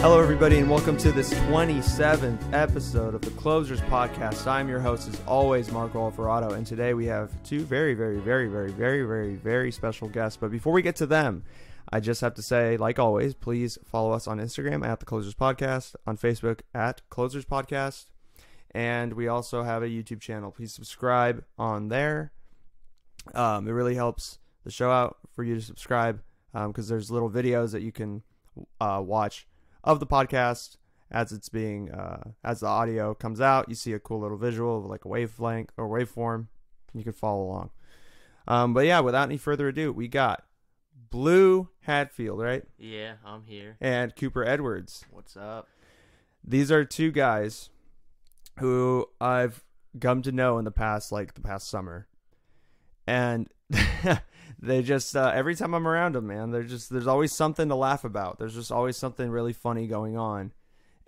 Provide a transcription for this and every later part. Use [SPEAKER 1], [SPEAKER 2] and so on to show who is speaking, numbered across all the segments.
[SPEAKER 1] Hello, everybody, and welcome to this 27th episode of the Closers Podcast. I'm your host, as always, Marco Alvarado, and today we have two very special guests. But before we get to them, I just have to say, like always, please follow us on Instagram at the Closers Podcast, on Facebook at Closers Podcast, and we also have a YouTube channel. Please subscribe on there. It really helps the show out for you to subscribe because there's little videos that you can watch of the podcast as it's being as the audio comes out. You see a cool little visual of like a wavelength or waveform. You can follow along. But yeah, without any further ado, we got Blue Hadfield, right?
[SPEAKER 2] Yeah, I'm here.
[SPEAKER 1] And Cooper Edwards.
[SPEAKER 3] What's up?
[SPEAKER 1] These are two guys who I've come to know in the past summer, and they just every time I'm around them, man, there's always something to laugh about. There's just always something really funny going on.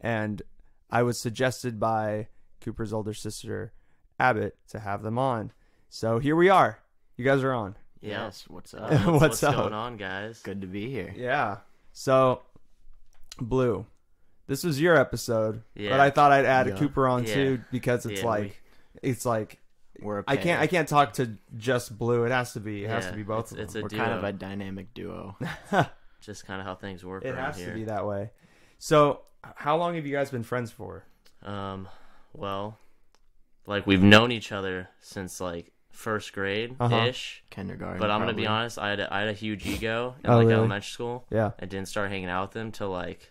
[SPEAKER 1] And I was suggested by Cooper's older sister, Abbott, to have them on. So here we are. You guys are on.
[SPEAKER 3] Yes. What's up?
[SPEAKER 2] What's going on, guys?
[SPEAKER 3] Good to be here.
[SPEAKER 1] Yeah. So, Blue, this was your episode,
[SPEAKER 2] Yeah.
[SPEAKER 1] but I thought I'd add a
[SPEAKER 3] Yeah.
[SPEAKER 1] Cooper on
[SPEAKER 2] Yeah.
[SPEAKER 1] too because it's like.
[SPEAKER 3] We're a
[SPEAKER 1] I
[SPEAKER 3] pair.
[SPEAKER 1] can't talk to just Blue. It has to be both of them.
[SPEAKER 2] It's a
[SPEAKER 3] We're
[SPEAKER 2] duo.
[SPEAKER 3] kind of a dynamic duo.
[SPEAKER 2] Just kind of how things work
[SPEAKER 1] It
[SPEAKER 2] around
[SPEAKER 1] has
[SPEAKER 2] here.
[SPEAKER 1] to be that way. So, how long have you guys been friends for?
[SPEAKER 2] Well, like we've known each other since like first grade ish.
[SPEAKER 3] Kindergarten.
[SPEAKER 2] But I'm gonna
[SPEAKER 3] probably.
[SPEAKER 2] be honest, I had a huge ego in
[SPEAKER 1] Oh,
[SPEAKER 2] like
[SPEAKER 1] really?
[SPEAKER 2] elementary school.
[SPEAKER 1] Yeah.
[SPEAKER 2] I didn't start hanging out with them till like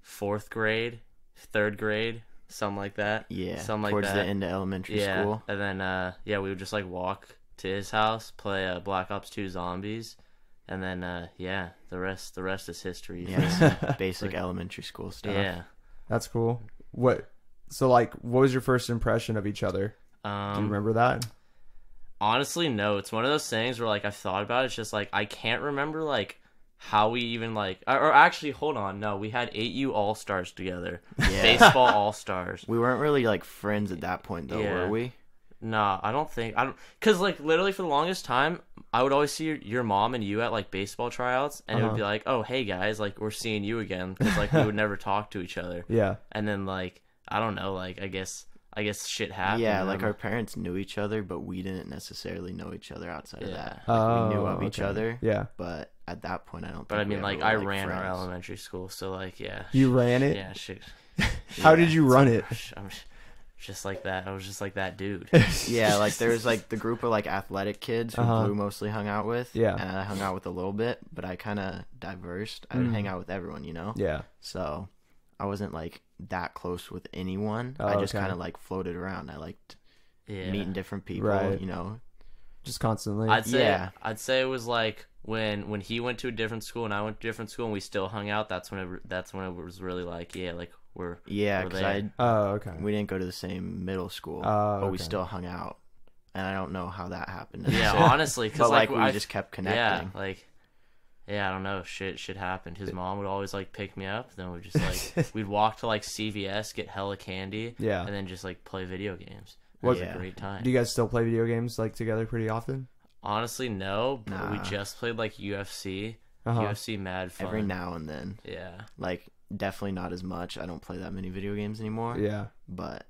[SPEAKER 2] fourth grade, third grade, something like that.
[SPEAKER 3] Yeah.
[SPEAKER 2] something like
[SPEAKER 3] towards
[SPEAKER 2] that.
[SPEAKER 3] the end of elementary
[SPEAKER 2] Yeah,
[SPEAKER 3] school.
[SPEAKER 2] and then we would just like walk to his house, play Black Ops 2 Zombies, and then the rest is history.
[SPEAKER 3] Yeah. Some basic elementary school stuff.
[SPEAKER 2] Yeah.
[SPEAKER 1] That's cool. What was your first impression of each other? Do you remember that?
[SPEAKER 2] Honestly, no. It's one of those things where like I've thought about it. It's just like I can't remember like how we even like or actually hold on, no, we had 8U All-Stars together.
[SPEAKER 3] Yeah.
[SPEAKER 2] Baseball All-Stars.
[SPEAKER 3] We weren't really like friends at that point though,
[SPEAKER 2] Yeah.
[SPEAKER 3] were we?
[SPEAKER 2] Nah, I don't because like literally for the longest time I would always see your mom and you at like baseball tryouts, and it would be like, oh hey guys, like we're seeing you again, because like we would never talk to each other.
[SPEAKER 1] Yeah.
[SPEAKER 2] And then like I don't know, like I guess shit happened.
[SPEAKER 3] Yeah,
[SPEAKER 2] and
[SPEAKER 3] like
[SPEAKER 2] then-
[SPEAKER 3] our parents knew each other, but we didn't necessarily know each other outside of
[SPEAKER 2] Yeah.
[SPEAKER 3] that. Like, we knew of each
[SPEAKER 1] okay.
[SPEAKER 3] other.
[SPEAKER 1] Yeah.
[SPEAKER 3] But at that point, I don't.
[SPEAKER 2] But
[SPEAKER 3] think
[SPEAKER 2] I mean,
[SPEAKER 3] we
[SPEAKER 2] like
[SPEAKER 3] ever
[SPEAKER 2] I
[SPEAKER 3] were,
[SPEAKER 2] ran our
[SPEAKER 3] friends.
[SPEAKER 2] elementary school, so like yeah.
[SPEAKER 1] You ran it?
[SPEAKER 2] Yeah, shit.
[SPEAKER 1] How did you run it?
[SPEAKER 2] I'm just like that. I was just like that dude.
[SPEAKER 3] Yeah, like there was like the group of like athletic kids who Blue mostly hung out with.
[SPEAKER 1] Yeah.
[SPEAKER 3] And I hung out with a little bit, but I kind of diversed. I didn't hang out with everyone, you know?
[SPEAKER 1] Yeah.
[SPEAKER 3] So I wasn't like that close with anyone.
[SPEAKER 1] Oh,
[SPEAKER 3] I just
[SPEAKER 1] okay.
[SPEAKER 3] kind of like floated around. I liked
[SPEAKER 2] Yeah.
[SPEAKER 3] meeting different people,
[SPEAKER 1] Right.
[SPEAKER 3] you know?
[SPEAKER 1] Just constantly.
[SPEAKER 2] I'd
[SPEAKER 3] Yeah.
[SPEAKER 2] say it was like when he went to a different school and I went to a different school and we still hung out. That's when it was really like we're
[SPEAKER 3] Yeah,
[SPEAKER 2] we're
[SPEAKER 3] because
[SPEAKER 2] there.
[SPEAKER 1] Oh, okay.
[SPEAKER 3] we didn't go to the same middle school,
[SPEAKER 1] Oh,
[SPEAKER 3] but we
[SPEAKER 1] okay.
[SPEAKER 3] still hung out. And I don't know how that happened.
[SPEAKER 2] Yeah,
[SPEAKER 3] necessarily.
[SPEAKER 2] honestly, because
[SPEAKER 3] But like we
[SPEAKER 2] I
[SPEAKER 3] just kept
[SPEAKER 2] yeah,
[SPEAKER 3] connecting.
[SPEAKER 2] like yeah, I don't know, shit happened. His mom would always like pick me up, then we'd just like we'd walk to like CVS, get hella candy,
[SPEAKER 1] Yeah.
[SPEAKER 2] and then just like play video games. It
[SPEAKER 1] What-
[SPEAKER 2] was a great time.
[SPEAKER 1] Do you guys still play video games like together pretty often?
[SPEAKER 2] Honestly, no, but we
[SPEAKER 3] Nah.
[SPEAKER 2] just played like UFC.
[SPEAKER 1] Uh-huh.
[SPEAKER 2] UFC mad fun.
[SPEAKER 3] Every now and then.
[SPEAKER 2] Yeah.
[SPEAKER 3] Like, definitely not as much. I don't play that many video games anymore.
[SPEAKER 1] Yeah.
[SPEAKER 3] But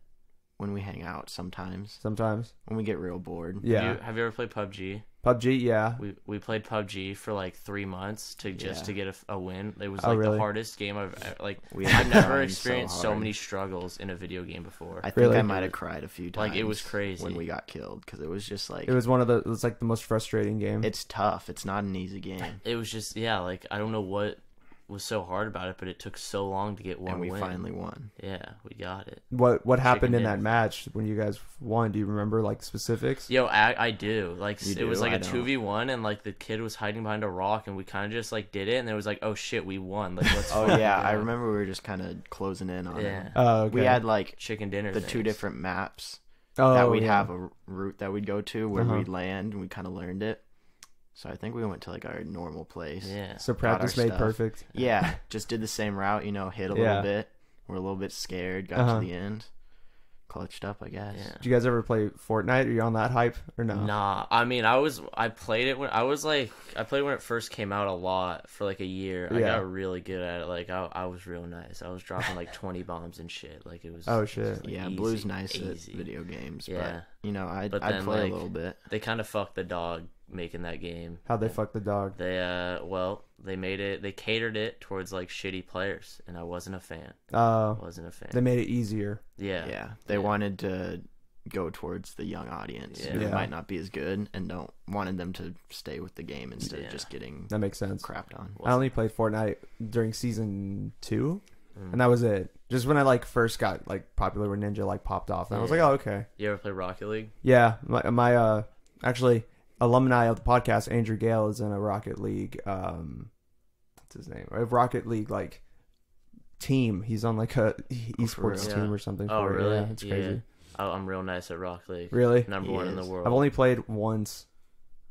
[SPEAKER 3] when we hang out, sometimes
[SPEAKER 1] Sometimes.
[SPEAKER 3] when we get real bored.
[SPEAKER 1] Yeah.
[SPEAKER 2] Have you ever played PUBG?
[SPEAKER 1] PUBG, yeah.
[SPEAKER 2] We played PUBG for like 3 months to get a win. It was
[SPEAKER 1] Oh,
[SPEAKER 2] like
[SPEAKER 1] really?
[SPEAKER 2] the hardest game I've
[SPEAKER 3] We had
[SPEAKER 2] I've never
[SPEAKER 3] cried
[SPEAKER 2] experienced so
[SPEAKER 3] hard.
[SPEAKER 2] many struggles in a video game before.
[SPEAKER 3] I think
[SPEAKER 1] Really?
[SPEAKER 3] I might have cried a few times.
[SPEAKER 2] Like, it was crazy.
[SPEAKER 3] when we got killed, because it was just like
[SPEAKER 1] It was like the most frustrating game.
[SPEAKER 3] it's tough. It's not an easy game,
[SPEAKER 2] It was just like I don't know what was so hard about it, but it took so long to get one
[SPEAKER 3] and we
[SPEAKER 2] win.
[SPEAKER 3] finally won.
[SPEAKER 2] Yeah, we got it.
[SPEAKER 1] What happened in
[SPEAKER 2] dinner.
[SPEAKER 1] that match when you guys won? Do you remember like specifics?
[SPEAKER 2] Yo, I do. Like
[SPEAKER 3] You
[SPEAKER 2] it was
[SPEAKER 3] do?
[SPEAKER 2] like
[SPEAKER 3] I
[SPEAKER 2] a
[SPEAKER 3] don't.
[SPEAKER 2] 2v1, and like the kid was hiding behind a rock, and we kind of just like did it, and it was like, oh shit, we won. Like let's.
[SPEAKER 3] Oh
[SPEAKER 2] fucking
[SPEAKER 3] yeah,
[SPEAKER 2] go.
[SPEAKER 3] I remember we were just kind of closing in on
[SPEAKER 2] Yeah.
[SPEAKER 3] it.
[SPEAKER 1] Oh, okay.
[SPEAKER 3] We had like
[SPEAKER 2] Chicken dinner.
[SPEAKER 3] the two
[SPEAKER 2] things.
[SPEAKER 3] different maps
[SPEAKER 1] oh,
[SPEAKER 3] that we'd
[SPEAKER 1] yeah.
[SPEAKER 3] have a route that we'd go to where
[SPEAKER 1] Uh-huh.
[SPEAKER 3] we'd land, and we kind of learned it. So I think we went to like our normal place.
[SPEAKER 2] Yeah.
[SPEAKER 1] So
[SPEAKER 3] Got
[SPEAKER 1] practice
[SPEAKER 3] our
[SPEAKER 1] made
[SPEAKER 3] stuff.
[SPEAKER 1] perfect.
[SPEAKER 3] Yeah, just did the same route, hit a
[SPEAKER 1] Yeah.
[SPEAKER 3] little bit. We're a little bit scared, got to the end. Clutched up, I guess.
[SPEAKER 2] Yeah.
[SPEAKER 1] Did you guys ever play Fortnite? Are you on that hype or no?
[SPEAKER 2] Nah, I mean, I played it when I played when it first came out a lot for like a year. I
[SPEAKER 1] Yeah.
[SPEAKER 2] got really good at it. Like I was real nice. I was dropping like 20 bombs and shit. Like it was.
[SPEAKER 1] Oh, shit.
[SPEAKER 2] like,
[SPEAKER 3] Yeah,
[SPEAKER 2] easy,
[SPEAKER 3] Blue's nice
[SPEAKER 2] easy.
[SPEAKER 3] at video games.
[SPEAKER 2] Yeah.
[SPEAKER 3] But, I'd
[SPEAKER 2] But
[SPEAKER 3] play
[SPEAKER 2] then,
[SPEAKER 3] a
[SPEAKER 2] like,
[SPEAKER 3] little bit.
[SPEAKER 2] They kind of fucked the dog making that game.
[SPEAKER 1] How'd they fuck the dog?
[SPEAKER 2] They made it. They catered it towards like shitty players, and I wasn't a fan. Wasn't a fan.
[SPEAKER 1] They made it easier.
[SPEAKER 2] Yeah.
[SPEAKER 3] Yeah, they wanted to go towards the young audience who
[SPEAKER 1] Yeah.
[SPEAKER 3] might not be as good and wanted them to stay with the game instead of just getting
[SPEAKER 1] That makes sense.
[SPEAKER 3] crapped on.
[SPEAKER 1] I only played Fortnite during season 2, and that was it. Just when I like first got like popular when Ninja like popped off, and I was like, oh, okay.
[SPEAKER 2] You ever play Rocket League?
[SPEAKER 1] Yeah, my actually alumni of the podcast, Andrew Gale, is in a Rocket League. What's his name? A Rocket League like team. He's on like a esports
[SPEAKER 3] real?
[SPEAKER 1] team or something.
[SPEAKER 2] Oh,
[SPEAKER 1] for it.
[SPEAKER 2] really?
[SPEAKER 1] Yeah, it's crazy.
[SPEAKER 2] I'm real nice at Rocket League.
[SPEAKER 1] Really?
[SPEAKER 2] Number
[SPEAKER 3] He
[SPEAKER 2] one in the
[SPEAKER 3] is.
[SPEAKER 2] world.
[SPEAKER 1] I've only played once.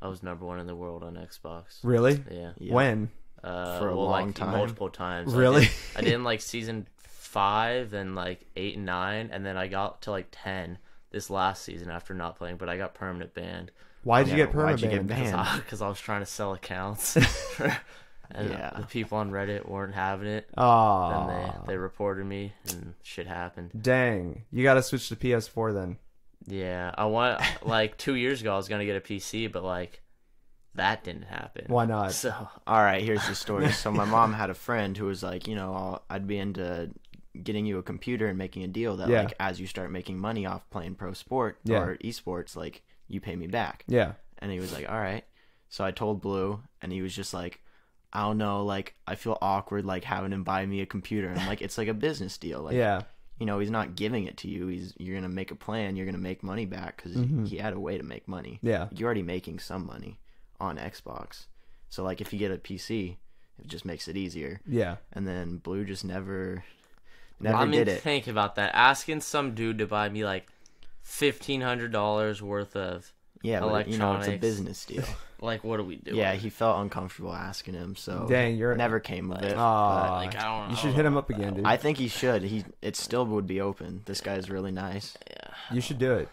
[SPEAKER 2] I was number one in the world on Xbox.
[SPEAKER 1] Really?
[SPEAKER 2] Yeah.
[SPEAKER 3] Yeah.
[SPEAKER 1] When?
[SPEAKER 3] For a long time?
[SPEAKER 2] Multiple times.
[SPEAKER 1] Really?
[SPEAKER 2] I did in like season 5 and like 8 and 9, and then I got to like 10 this last season after not playing, but I got permanent banned.
[SPEAKER 1] Why'd you
[SPEAKER 3] Yeah,
[SPEAKER 1] get
[SPEAKER 3] why'd you
[SPEAKER 1] permanent
[SPEAKER 3] get
[SPEAKER 1] banned?
[SPEAKER 3] banned?
[SPEAKER 2] Because I was trying to sell accounts. And
[SPEAKER 3] Yeah.
[SPEAKER 2] the people on Reddit weren't having it.
[SPEAKER 1] Oh,
[SPEAKER 2] Then they reported me, and shit happened.
[SPEAKER 1] dang! You got to switch to PS4 then.
[SPEAKER 2] Yeah, I want like 2 years ago I was gonna get a PC, but like that didn't happen.
[SPEAKER 1] Why not?
[SPEAKER 2] So
[SPEAKER 3] All right, here's the story. So my mom had a friend who was like, I'd be into getting you a computer and making a deal that
[SPEAKER 1] Yeah.
[SPEAKER 3] like as you start making money off playing pro sport
[SPEAKER 1] Yeah.
[SPEAKER 3] or esports, like you pay me back.
[SPEAKER 1] Yeah.
[SPEAKER 3] And he was like, all right. So I told Blue, and he was just like, I don't know, like I feel awkward like having him buy me a computer. And I'm like, it's like a business deal. Like,
[SPEAKER 1] Yeah.
[SPEAKER 3] he's not giving it to you. You're gonna make a plan. You're gonna make money back because he had a way to make money.
[SPEAKER 1] Yeah.
[SPEAKER 3] You're already making some money on Xbox. So like if you get a PC, it just makes it easier.
[SPEAKER 1] Yeah.
[SPEAKER 3] And then Blue just never
[SPEAKER 2] I mean,
[SPEAKER 3] did it.
[SPEAKER 2] think about that. Asking some dude to buy me like $1,500 worth of
[SPEAKER 3] Yeah, but it's a
[SPEAKER 2] electronics.
[SPEAKER 3] business deal.
[SPEAKER 2] like, what are we doing?
[SPEAKER 3] Yeah, he felt uncomfortable asking him, so
[SPEAKER 1] Dang, you're
[SPEAKER 3] never came of it.
[SPEAKER 1] Aw,
[SPEAKER 2] like, I don't know.
[SPEAKER 1] you should hit him up again, dude.
[SPEAKER 3] I think he should. It still would be open. This guy's really nice.
[SPEAKER 2] Yeah,
[SPEAKER 1] You should do it.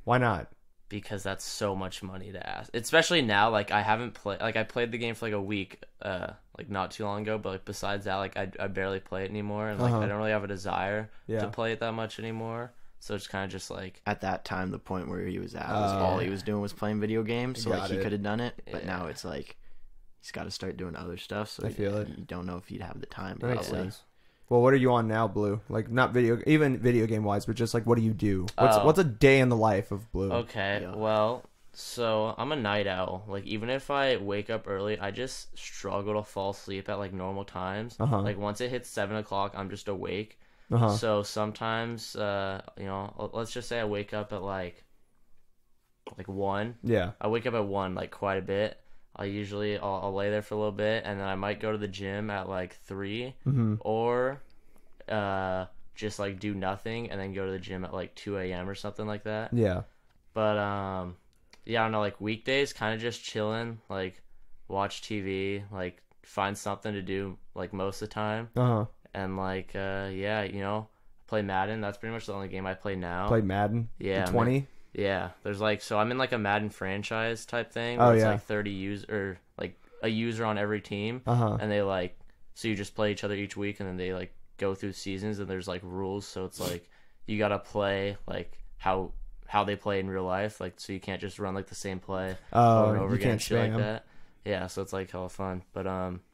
[SPEAKER 1] Why not?
[SPEAKER 2] because that's so much money to ask. Especially now, like I haven't played. Like I played the game for like a week, like not too long ago. But like besides that, like I barely play it anymore, and like I don't really have a desire to play it that much anymore. So it's kind of just like
[SPEAKER 3] At that time, the point where he was at was all he was doing was playing video games. So like
[SPEAKER 1] Got
[SPEAKER 3] he
[SPEAKER 1] it.
[SPEAKER 3] could have done it, but now it's like he's got to start doing other stuff. So
[SPEAKER 1] I feel it.
[SPEAKER 3] You don't know if he'd have the time.
[SPEAKER 1] That makes
[SPEAKER 3] probably.
[SPEAKER 1] sense. Well, what are you on now, Blue? Like not even video game wise, but just like what do you do? What's a day in the life of Blue?
[SPEAKER 2] okay.
[SPEAKER 3] Yeah.
[SPEAKER 2] Well, so I'm a night owl. Like even if I wake up early, I just struggle to fall asleep at like normal times. Like once it hits 7 o'clock, I'm just awake. So sometimes, let's just say I wake up at like 1.
[SPEAKER 1] Yeah.
[SPEAKER 2] I wake up at 1 like quite a bit. I'll lay there for a little bit, and then I might go to the gym at like 3, or just like do nothing and then go to the gym at like 2 a.m. or something like that.
[SPEAKER 1] Yeah.
[SPEAKER 2] But yeah, I don't know. Like weekdays, kind of just chilling, like watch TV, like find something to do, like most of the time. And like play Madden. That's pretty much the only game I play now.
[SPEAKER 1] Play Madden.
[SPEAKER 2] Yeah,
[SPEAKER 1] 20.
[SPEAKER 2] Yeah, there's like I'm in like a Madden franchise type thing.
[SPEAKER 1] Oh,
[SPEAKER 2] Where it's
[SPEAKER 1] yeah.
[SPEAKER 2] like 30 user, like a user on every team,
[SPEAKER 1] Uh-huh.
[SPEAKER 2] and they like so you just play each other each week, and then they like go through seasons, and there's like rules. So it's like you gotta play like how they play in real life, like so you can't just run like the same play
[SPEAKER 1] Oh,
[SPEAKER 2] over and over
[SPEAKER 1] you
[SPEAKER 2] again,
[SPEAKER 1] can't
[SPEAKER 2] shit like
[SPEAKER 1] spam.
[SPEAKER 2] that. Yeah, so it's like hella fun. But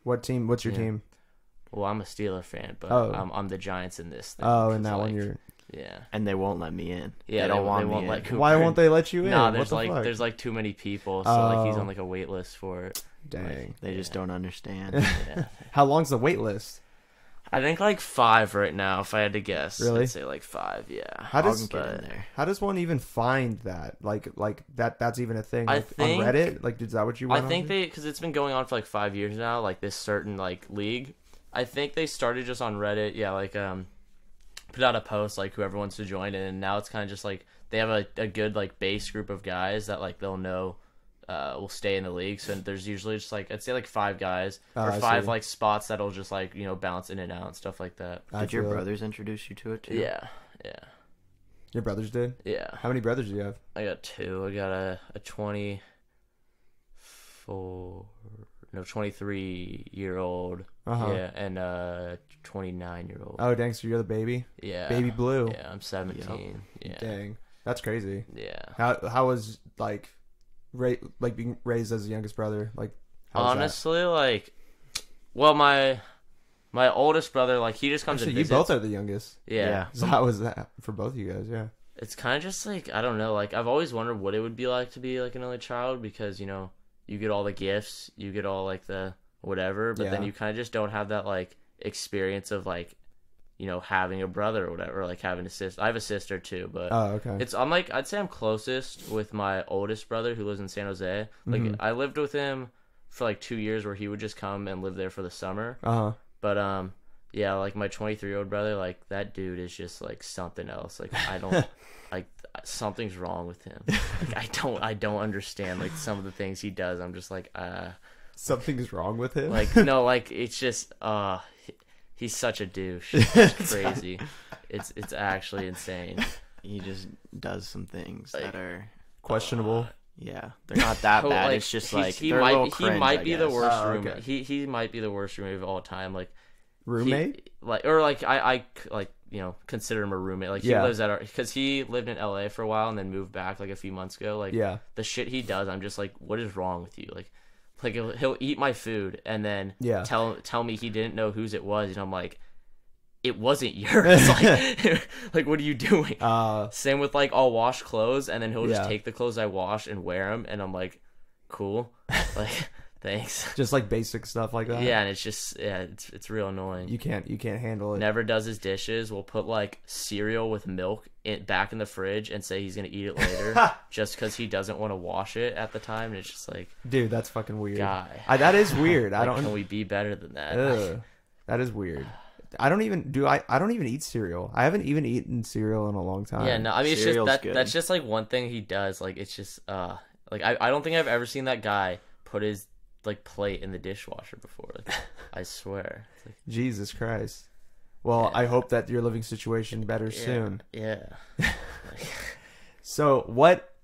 [SPEAKER 1] What team? What's your
[SPEAKER 2] Yeah.
[SPEAKER 1] team?
[SPEAKER 2] well, I'm a Steeler fan, but
[SPEAKER 1] Oh.
[SPEAKER 2] I'm the Giants in this thing.
[SPEAKER 1] Oh, in
[SPEAKER 2] 'cause,
[SPEAKER 1] that one
[SPEAKER 2] like,
[SPEAKER 1] you're.
[SPEAKER 2] yeah.
[SPEAKER 3] And they won't let me in.
[SPEAKER 2] Yeah,
[SPEAKER 3] they don't want me
[SPEAKER 2] won't
[SPEAKER 3] in.
[SPEAKER 2] let Cooper
[SPEAKER 1] Why
[SPEAKER 2] in.
[SPEAKER 1] won't they let you in?
[SPEAKER 2] No,
[SPEAKER 1] What
[SPEAKER 2] there's
[SPEAKER 1] the
[SPEAKER 2] like
[SPEAKER 1] fuck?
[SPEAKER 2] there's like too many people, so like he's
[SPEAKER 1] Oh.
[SPEAKER 2] on like a wait list for it.
[SPEAKER 1] Dang.
[SPEAKER 3] They just don't understand.
[SPEAKER 2] Yeah.
[SPEAKER 1] How long's the wait list?
[SPEAKER 2] I think like 5 right now, if I had to guess.
[SPEAKER 1] Really?
[SPEAKER 2] I'd say like 5, yeah.
[SPEAKER 1] How does
[SPEAKER 3] I'll get in there.
[SPEAKER 1] How does one even find that? Like that's even a thing?
[SPEAKER 2] I
[SPEAKER 1] Like,
[SPEAKER 2] think-
[SPEAKER 1] on Reddit? Like, is that what you
[SPEAKER 2] I
[SPEAKER 1] want?
[SPEAKER 2] think because it's been going on for like 5 years now, like this certain like league. I think they started just on Reddit, yeah, like put out a post like whoever wants to join it, and now it's kind of just like they have a good like base group of guys that like they'll know will stay in the league. So there's usually just like I'd say like 5 guys or
[SPEAKER 1] I
[SPEAKER 2] 5
[SPEAKER 1] see.
[SPEAKER 2] like spots that'll just like bounce in and out and stuff like that.
[SPEAKER 3] Did your brothers introduce you to it too?
[SPEAKER 2] Yeah.
[SPEAKER 1] Your brothers did?
[SPEAKER 2] Yeah.
[SPEAKER 1] How many brothers do you have?
[SPEAKER 2] I got 2. I got a 23-year-old. Yeah, and a 29-year-old.
[SPEAKER 1] Oh, dang! So you're the baby?
[SPEAKER 2] Yeah.
[SPEAKER 1] Baby Blue.
[SPEAKER 2] Yeah, I'm 17. Yep. Yeah.
[SPEAKER 1] Dang, that's crazy.
[SPEAKER 2] Yeah.
[SPEAKER 1] How was like being raised as the youngest brother? Like, how was
[SPEAKER 2] honestly, like, well, my oldest brother, like, he just comes
[SPEAKER 1] Actually,
[SPEAKER 2] and
[SPEAKER 1] you
[SPEAKER 2] visits.
[SPEAKER 1] both are the youngest.
[SPEAKER 2] Yeah.
[SPEAKER 1] So how was that for both of you guys? Yeah.
[SPEAKER 2] It's kind of just like, I don't know, like, I've always wondered what it would be like to be like an only child because you get all the gifts, you get all like the whatever, but then you kind of just don't have that like experience of like having a brother or whatever, or like having a sister. I have a sister too, but
[SPEAKER 1] okay.
[SPEAKER 2] I'd say I'm closest with my oldest brother who lives in San Jose. Like I lived with him for like 2 years where he would just come and live there for the summer. But yeah, like my 23-year-old brother, like that dude is just like something else. Like I don't like something's wrong with him. Like I don't understand like some of the things he does. I'm just like
[SPEAKER 1] something's wrong with him.
[SPEAKER 2] Like no, like it's just he's such a douche. It's crazy. It's actually insane.
[SPEAKER 3] He just does some things that are
[SPEAKER 1] questionable.
[SPEAKER 3] Yeah, they're not that bad.
[SPEAKER 2] Like,
[SPEAKER 3] it's just like
[SPEAKER 2] he
[SPEAKER 3] they're
[SPEAKER 2] might
[SPEAKER 3] a little cringe,
[SPEAKER 2] he might
[SPEAKER 3] I
[SPEAKER 2] be the
[SPEAKER 3] guess.
[SPEAKER 2] worst
[SPEAKER 1] Oh,
[SPEAKER 2] roommate.
[SPEAKER 1] okay.
[SPEAKER 2] He might be the worst roommate of all time. Like
[SPEAKER 1] Roommate?
[SPEAKER 2] I like consider him a roommate. Like he lives at because he lived in LA for a while and then moved back like a few months ago. Like the shit he does, I'm just like, what is wrong with you? Like he'll eat my food and then tell me he didn't know whose it was, and I'm like, it wasn't yours. like what are you doing? Same with like I'll wash clothes and then he'll just take the clothes I wash and wear them, and I'm like, cool, like thanks.
[SPEAKER 1] Just like basic stuff like that.
[SPEAKER 2] Yeah, and it's just it's real annoying.
[SPEAKER 1] You can't handle it.
[SPEAKER 2] Never does his dishes. Will put like cereal with milk back in the fridge and say he's gonna eat it later just because he doesn't want to wash it at the time. And it's just like,
[SPEAKER 1] dude, that's fucking weird.
[SPEAKER 2] Guy,
[SPEAKER 1] that is weird.
[SPEAKER 2] Like, can we be better than that?
[SPEAKER 1] That is weird. I don't even eat cereal. I haven't even eaten cereal in a long time.
[SPEAKER 2] Yeah, no, I mean it's
[SPEAKER 3] Cereal's
[SPEAKER 2] just
[SPEAKER 3] good.
[SPEAKER 2] that's just like one thing he does. Like it's just like I don't think I've ever seen that guy put his like plate in the dishwasher before. Like, I swear. It's like,
[SPEAKER 1] Jesus Christ. Well, I hope that your living situation better soon.
[SPEAKER 2] Yeah.
[SPEAKER 1] So what?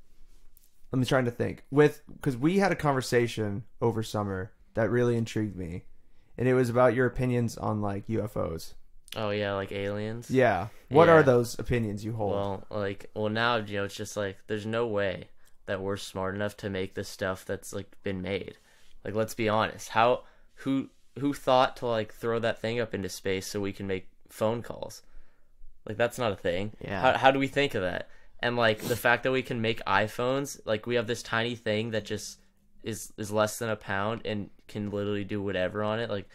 [SPEAKER 1] I'm trying to think because we had a conversation over summer that really intrigued me, and it was about your opinions on like UFOs.
[SPEAKER 2] Oh yeah, like aliens.
[SPEAKER 1] Yeah. What are those opinions you hold?
[SPEAKER 2] Well now it's just like there's no way that we're smart enough to make this stuff that's like been made. Like let's be honest, who thought to like throw that thing up into space so we can make phone calls? Like that's not a thing.
[SPEAKER 3] Yeah.
[SPEAKER 2] How do we think of that? And like the fact that we can make iPhones, like we have this tiny thing that just is less than a pound and can literally do whatever on it. Like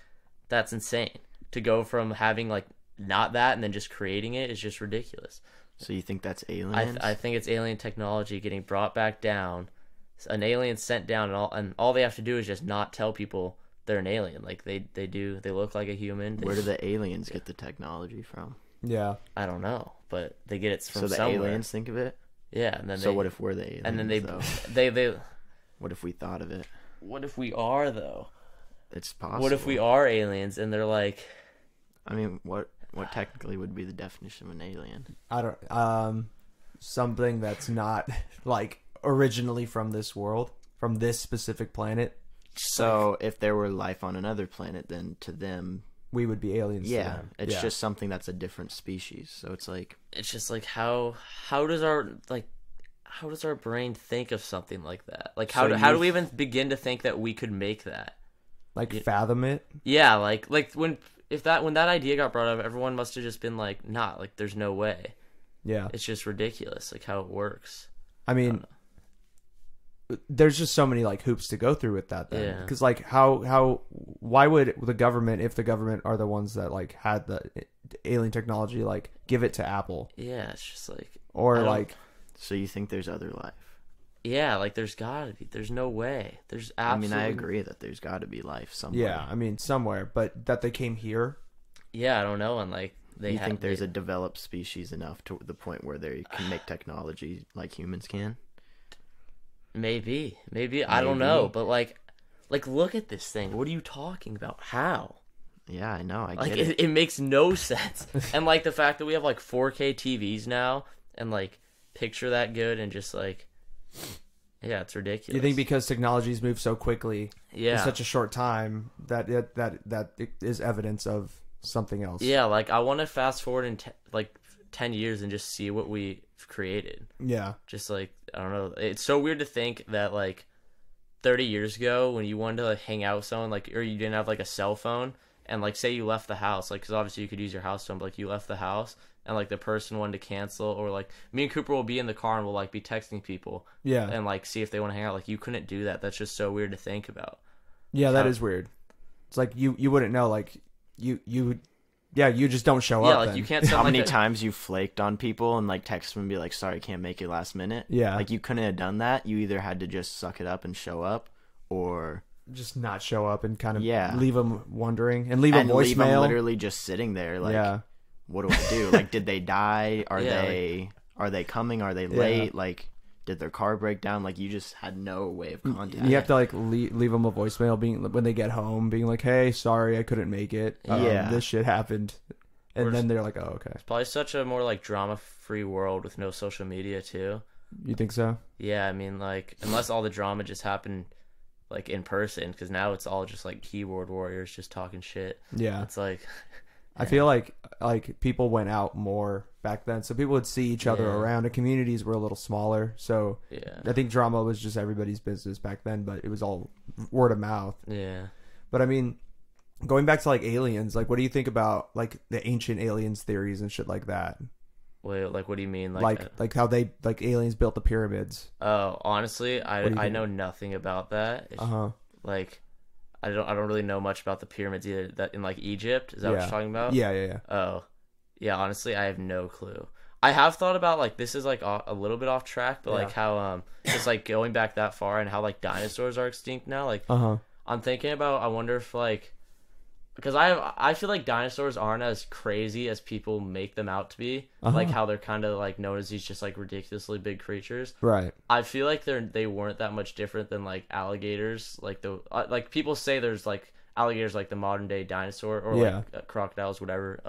[SPEAKER 2] that's insane. To go from having like not that and then just creating it is just ridiculous.
[SPEAKER 3] So you think that's aliens?
[SPEAKER 2] I think it's alien technology getting brought back down. An alien sent down, and all they have to do is just not tell people they're an alien. Like they look like a human.
[SPEAKER 3] Where do the aliens get the technology from?
[SPEAKER 1] Yeah,
[SPEAKER 2] I don't know, but they get it from
[SPEAKER 3] so the
[SPEAKER 2] somewhere.
[SPEAKER 3] aliens think of it.
[SPEAKER 2] Yeah, and then
[SPEAKER 3] so what if we're the aliens?
[SPEAKER 2] And then
[SPEAKER 3] though?
[SPEAKER 2] they
[SPEAKER 3] What if we thought of it?
[SPEAKER 2] What if we are though?
[SPEAKER 3] It's possible.
[SPEAKER 2] What if we are aliens and they're like?
[SPEAKER 3] I mean, what technically would be the definition of an alien?
[SPEAKER 1] I don't. Something that's not like originally from this world, from this specific planet.
[SPEAKER 3] So if there were life on another planet, then to them,
[SPEAKER 1] we would be aliens.
[SPEAKER 3] Yeah,
[SPEAKER 1] to them.
[SPEAKER 3] it's just something that's a different species. So it's like
[SPEAKER 2] how does our brain think of something like that? Like how do we even begin to think that we could make that?
[SPEAKER 1] Like fathom it?
[SPEAKER 2] Yeah, like when that idea got brought up, everyone must have just been like, nah, like there's no way.
[SPEAKER 1] Yeah.
[SPEAKER 2] It's just ridiculous, like how it works.
[SPEAKER 1] I mean, there's just so many like hoops to go through with that then.
[SPEAKER 2] Yeah.
[SPEAKER 1] Because like why would the government, if the government are the ones that like had the alien technology, like give it to Apple?
[SPEAKER 2] Yeah, it's just like,
[SPEAKER 1] or like,
[SPEAKER 3] so you think there's other life?
[SPEAKER 2] Yeah, like there's gotta be. There's no way. There's absolutely.
[SPEAKER 3] I mean, I agree that there's got to be life somewhere.
[SPEAKER 1] Yeah, I mean somewhere, but that they came here.
[SPEAKER 2] Yeah, I don't know, and like
[SPEAKER 3] you think there's a developed species enough to the point where they can make technology like humans can?
[SPEAKER 2] Maybe I don't know, but like look at this thing. What are you talking about? How?
[SPEAKER 3] Yeah, I know. I
[SPEAKER 2] like
[SPEAKER 3] get it.
[SPEAKER 2] It makes no sense. And like the fact that we have like 4K TVs now, and like picture that good, and just like, yeah, it's ridiculous.
[SPEAKER 1] You think because technology's moved so quickly in such a short time that it is evidence of something else?
[SPEAKER 2] Yeah, like I want to fast forward in 10 years and just see what we've created.
[SPEAKER 1] Yeah.
[SPEAKER 2] Just like, I don't know. It's so weird to think that like 30 years ago when you wanted to like hang out with someone, like, or you didn't have like a cell phone, and like say you left the house, like, because obviously you could use your house phone, but like you left the house and like the person wanted to cancel, or like me and Cooper will be in the car and we'll like be texting people.
[SPEAKER 1] Yeah.
[SPEAKER 2] And like see if they want to hang out. Like you couldn't do that. That's just so weird to think about.
[SPEAKER 1] Yeah, that is weird. It's like you wouldn't know, like you just don't show up.
[SPEAKER 2] Yeah, like
[SPEAKER 1] then.
[SPEAKER 2] You can't send
[SPEAKER 3] How
[SPEAKER 2] like
[SPEAKER 3] many times you flaked on people and like text them and be like, sorry, I can't make it last minute?
[SPEAKER 1] Yeah.
[SPEAKER 3] Like you couldn't have done that. You either had to just suck it up and show up, or
[SPEAKER 1] just not show up and kind of
[SPEAKER 3] Yeah.
[SPEAKER 1] leave them wondering and leave a voicemail.
[SPEAKER 3] Leave them literally just sitting there. Like,
[SPEAKER 1] Yeah.
[SPEAKER 3] what do I do? Like, did they die? Are
[SPEAKER 2] Yeah,
[SPEAKER 3] they coming? Are they late? Like, did their car break down? Like, you just had no way of contact.
[SPEAKER 1] You have to like leave them a voicemail being when they get home, being like, "Hey, sorry, I couldn't make it. This shit happened," and then they're like, "Oh, okay."
[SPEAKER 2] It's probably such a more like drama-free world with no social media too.
[SPEAKER 1] You think so?
[SPEAKER 2] Yeah, I mean, like, unless all the drama just happened like in person, because now it's all just like keyboard warriors just talking shit.
[SPEAKER 1] Yeah,
[SPEAKER 2] it's like
[SPEAKER 1] I feel like people went out more back then, so people would see each other around, and communities were a little smaller. So
[SPEAKER 2] yeah,
[SPEAKER 1] I think drama was just everybody's business back then, but it was all word of mouth.
[SPEAKER 2] Yeah.
[SPEAKER 1] But I mean, going back to like aliens, like what do you think about like the ancient aliens theories and shit like that?
[SPEAKER 2] Wait, like what do you mean?
[SPEAKER 1] Like how they like aliens built the pyramids?
[SPEAKER 2] Oh, honestly, I know nothing about that. Like I don't really know much about the pyramids either. That in like Egypt, is that what you're talking about?
[SPEAKER 1] Yeah.
[SPEAKER 2] Oh, yeah. Honestly, I have no clue. I have thought about like this is like a little bit off track, but like how just like going back that far and how like dinosaurs are extinct now. Like I'm thinking about. I wonder if like because I feel like dinosaurs aren't as crazy as people make them out to be. Like how they're kind of like known as these just like ridiculously big creatures.
[SPEAKER 1] Right.
[SPEAKER 2] I feel like they weren't that much different than like alligators. Like the like people say there's like alligators like the modern day dinosaur or like crocodiles, whatever.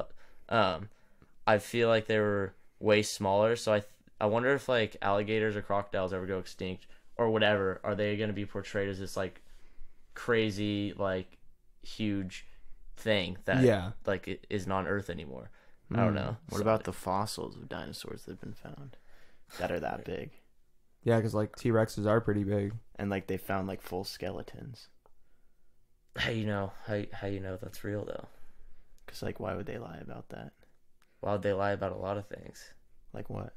[SPEAKER 2] I feel like they were way smaller. So I wonder if like alligators or crocodiles ever go extinct or whatever. Are they going to be portrayed as this like crazy like huge thing that like it is not on Earth anymore? I don't know.
[SPEAKER 3] What about the fossils of dinosaurs that have been found that are that big?
[SPEAKER 1] Yeah, because like T-Rexes are pretty big,
[SPEAKER 3] and like they found like full skeletons.
[SPEAKER 2] How you know that's real though?
[SPEAKER 3] Because like why would they lie about that?
[SPEAKER 2] Why would they lie about a lot of things?
[SPEAKER 3] Like what?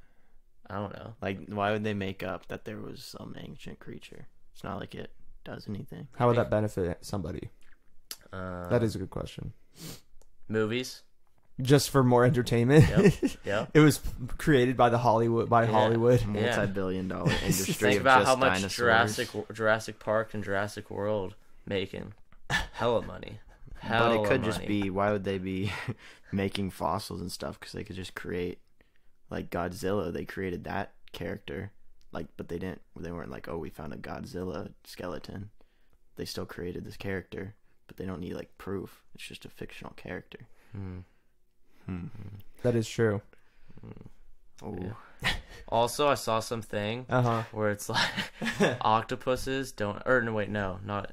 [SPEAKER 2] I don't know.
[SPEAKER 3] Like why would they make up that there was some ancient creature? It's not like it does anything.
[SPEAKER 1] How would that benefit somebody? That is a good question.
[SPEAKER 2] Movies,
[SPEAKER 1] just for more entertainment.
[SPEAKER 2] Yep.
[SPEAKER 1] It was created by Hollywood,
[SPEAKER 3] multi-billion-dollar industry.
[SPEAKER 2] Think
[SPEAKER 3] of
[SPEAKER 2] about
[SPEAKER 3] just
[SPEAKER 2] how much
[SPEAKER 3] dinosaurs.
[SPEAKER 2] Jurassic Park and Jurassic World making hella money.
[SPEAKER 3] But it could just be, why would they be making fossils and stuff? Because they could just create, like Godzilla. They created that character, like, but they didn't. They weren't like, oh, we found a Godzilla skeleton. They still created this character. But they don't need like proof. It's just a fictional character.
[SPEAKER 1] That is true.
[SPEAKER 3] Oh.
[SPEAKER 2] Yeah. Also, I saw something where it's like octopuses don't, or no, wait, no, not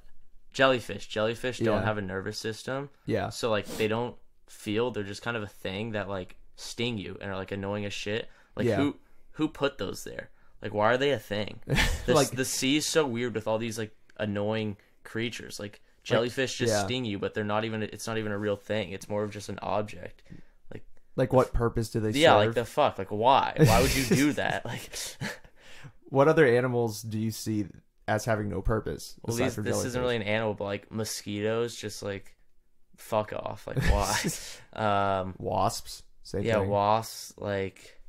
[SPEAKER 2] jellyfish. Jellyfish don't have a nervous system.
[SPEAKER 1] Yeah.
[SPEAKER 2] So like they don't feel. They're just kind of a thing that like sting you and are like annoying as shit. Like who put those there? Like why are they a thing? Like the sea is so weird with all these like annoying creatures. Like jellyfish just sting you, but they're not even. It's not even a real thing. It's more of just an object.
[SPEAKER 1] Like what purpose do they serve?
[SPEAKER 2] Yeah, like the fuck. Like why? Why would you do that? Like,
[SPEAKER 1] what other animals do you see as having no purpose?
[SPEAKER 2] Well, this isn't really an animal, but like mosquitoes, just like fuck off. Like why?
[SPEAKER 1] Wasps. Same thing.
[SPEAKER 2] Wasps. Like,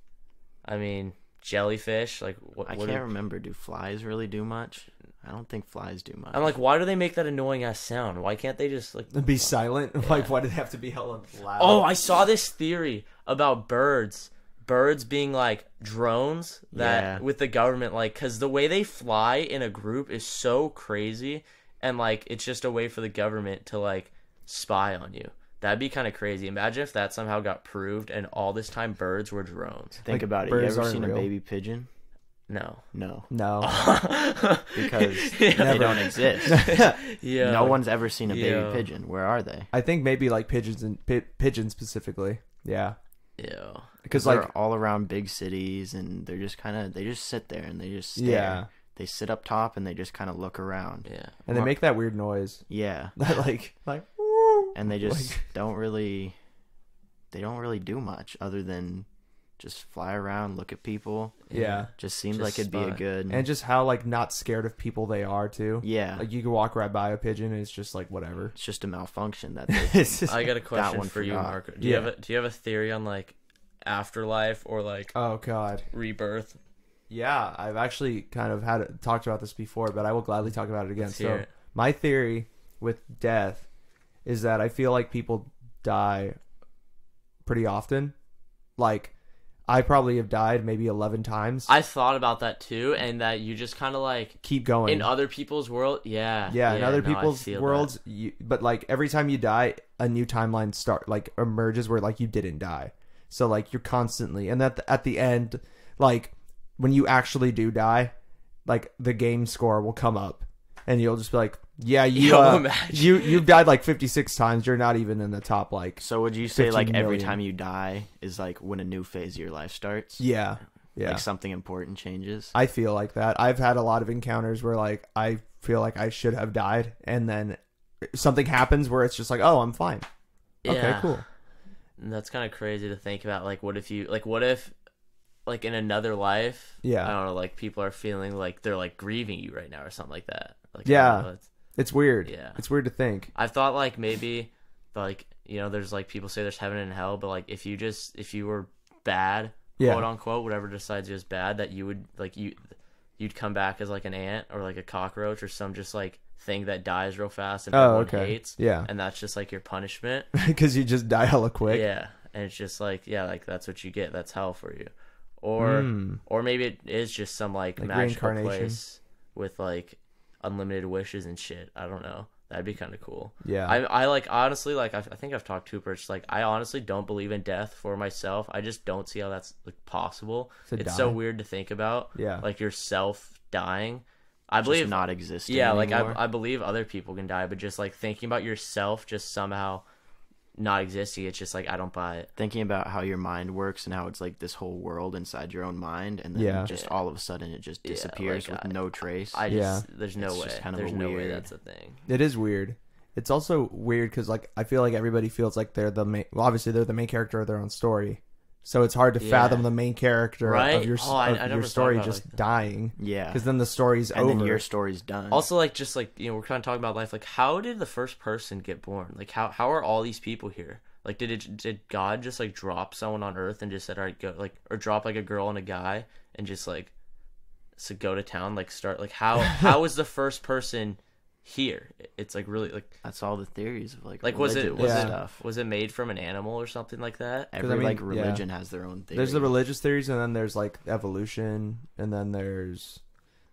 [SPEAKER 2] I mean, jellyfish. Like what?
[SPEAKER 3] I can't remember. Do flies really do much? I don't think flies do much.
[SPEAKER 2] I'm like, why do they make that annoying ass sound? Why can't they just like
[SPEAKER 1] be silent? Yeah. Like, why do they have to be hella loud?
[SPEAKER 2] Oh, I saw this theory about birds birds being like drones that with the government, like, because the way they fly in a group is so crazy, and like it's just a way for the government to like spy on you. That'd be kind of crazy. Imagine if that somehow got proved and all this time birds were drones.
[SPEAKER 3] Think about it. You ever seen a baby pigeon?
[SPEAKER 2] No.
[SPEAKER 3] Because they don't exist. No one's ever seen a baby pigeon. Where are they?
[SPEAKER 1] I think maybe like pigeons and pigeons specifically. Yeah. Because
[SPEAKER 3] they're all around big cities, and they're just they just sit there and they just stare. Yeah. They sit up top and they just kind of look around.
[SPEAKER 1] Yeah. And they make that weird noise.
[SPEAKER 3] Yeah.
[SPEAKER 1] like
[SPEAKER 3] and they just don't really do much other than just fly around, look at people.
[SPEAKER 1] Yeah.
[SPEAKER 3] Just seems like it'd be a good...
[SPEAKER 1] And just how, like, not scared of people they are, too.
[SPEAKER 3] Yeah.
[SPEAKER 1] Like, you can walk right by a pigeon and it's just, like, whatever.
[SPEAKER 3] It's just a malfunction.
[SPEAKER 2] I got a question for you, Mark. Do you have a theory on, like, afterlife or, like...
[SPEAKER 1] Oh, God.
[SPEAKER 2] Rebirth?
[SPEAKER 1] Yeah. I've actually kind of talked about this before, but I will gladly talk about it again. So, my theory with death is that I feel like people die pretty often. Like... I probably have died maybe 11 times.
[SPEAKER 2] I thought about that too, and that you just kind of like
[SPEAKER 1] keep going
[SPEAKER 2] in other people's world. In
[SPEAKER 1] other people's worlds. But like every time you die, a new timeline emerges where like you didn't die. So like you're constantly, and at the end, like when you actually do die, like the game score will come up, and you'll just be like, yeah, you've died like 56 times. You're not even in the top like.
[SPEAKER 3] So would you say like every time you die is like when a new phase of your life starts?
[SPEAKER 1] Yeah.
[SPEAKER 3] Like something important changes?
[SPEAKER 1] I feel like that. I've had a lot of encounters where like I feel like I should have died, and then something happens where it's just like, oh, I'm fine. Yeah. Okay, cool.
[SPEAKER 2] And that's kind of crazy to think about. Like, what if in another life, I don't know, like people are feeling like they're like grieving you right now or something like that. Like,
[SPEAKER 1] it's weird.
[SPEAKER 2] Yeah.
[SPEAKER 1] It's weird to think.
[SPEAKER 2] I've thought like maybe like, you know, there's like people say there's heaven and hell, but like if you were bad, quote unquote, whatever decides you is bad, that you would like you'd come back as like an ant or like a cockroach or some just like thing that dies real fast and everyone hates.
[SPEAKER 1] Yeah.
[SPEAKER 2] And that's just like your punishment.
[SPEAKER 1] Because you just die hella quick.
[SPEAKER 2] Yeah. And it's just like, like that's what you get. That's hell for you. Or maybe it is just some like magical place with like unlimited wishes and shit. I don't know. That'd be kind of cool.
[SPEAKER 1] Yeah.
[SPEAKER 2] I like honestly, like I think I've talked to Perch. Like I honestly don't believe in death for myself. I just don't see how that's like possible. It's so weird to think about.
[SPEAKER 1] Yeah.
[SPEAKER 2] Like yourself dying. I believe
[SPEAKER 3] not existing.
[SPEAKER 2] Yeah.
[SPEAKER 3] Anymore.
[SPEAKER 2] Like I believe other people can die, but just like thinking about yourself just somehow not existing, it's just like I don't buy it.
[SPEAKER 3] Thinking about how your mind works and how it's like this whole world inside your own mind, and then just all of a sudden it just disappears with no trace.
[SPEAKER 2] There's no way. There's no way that's a thing.
[SPEAKER 1] It is weird. It's also weird because like I feel like everybody feels like they're the main. Well, obviously they're the main character of their own story, so it's hard to fathom the main character of your story just dying.
[SPEAKER 3] Yeah,
[SPEAKER 1] because then the story's over.
[SPEAKER 3] And then your story's done.
[SPEAKER 2] Also, like, just like, you know, we're kind of talking about life. Like, how did the first person get born? Like, how are all these people here? Like, did God just like drop someone on Earth and just said, all right, go, like, or drop like a girl and a guy and just like, so go to town, like start, like how was the first person here? It's like really like
[SPEAKER 3] that's all the theories of like
[SPEAKER 2] was it made from an animal or something like that?
[SPEAKER 3] Every religion has their own theory.
[SPEAKER 1] There's the religious theories, and then there's like evolution, and then there's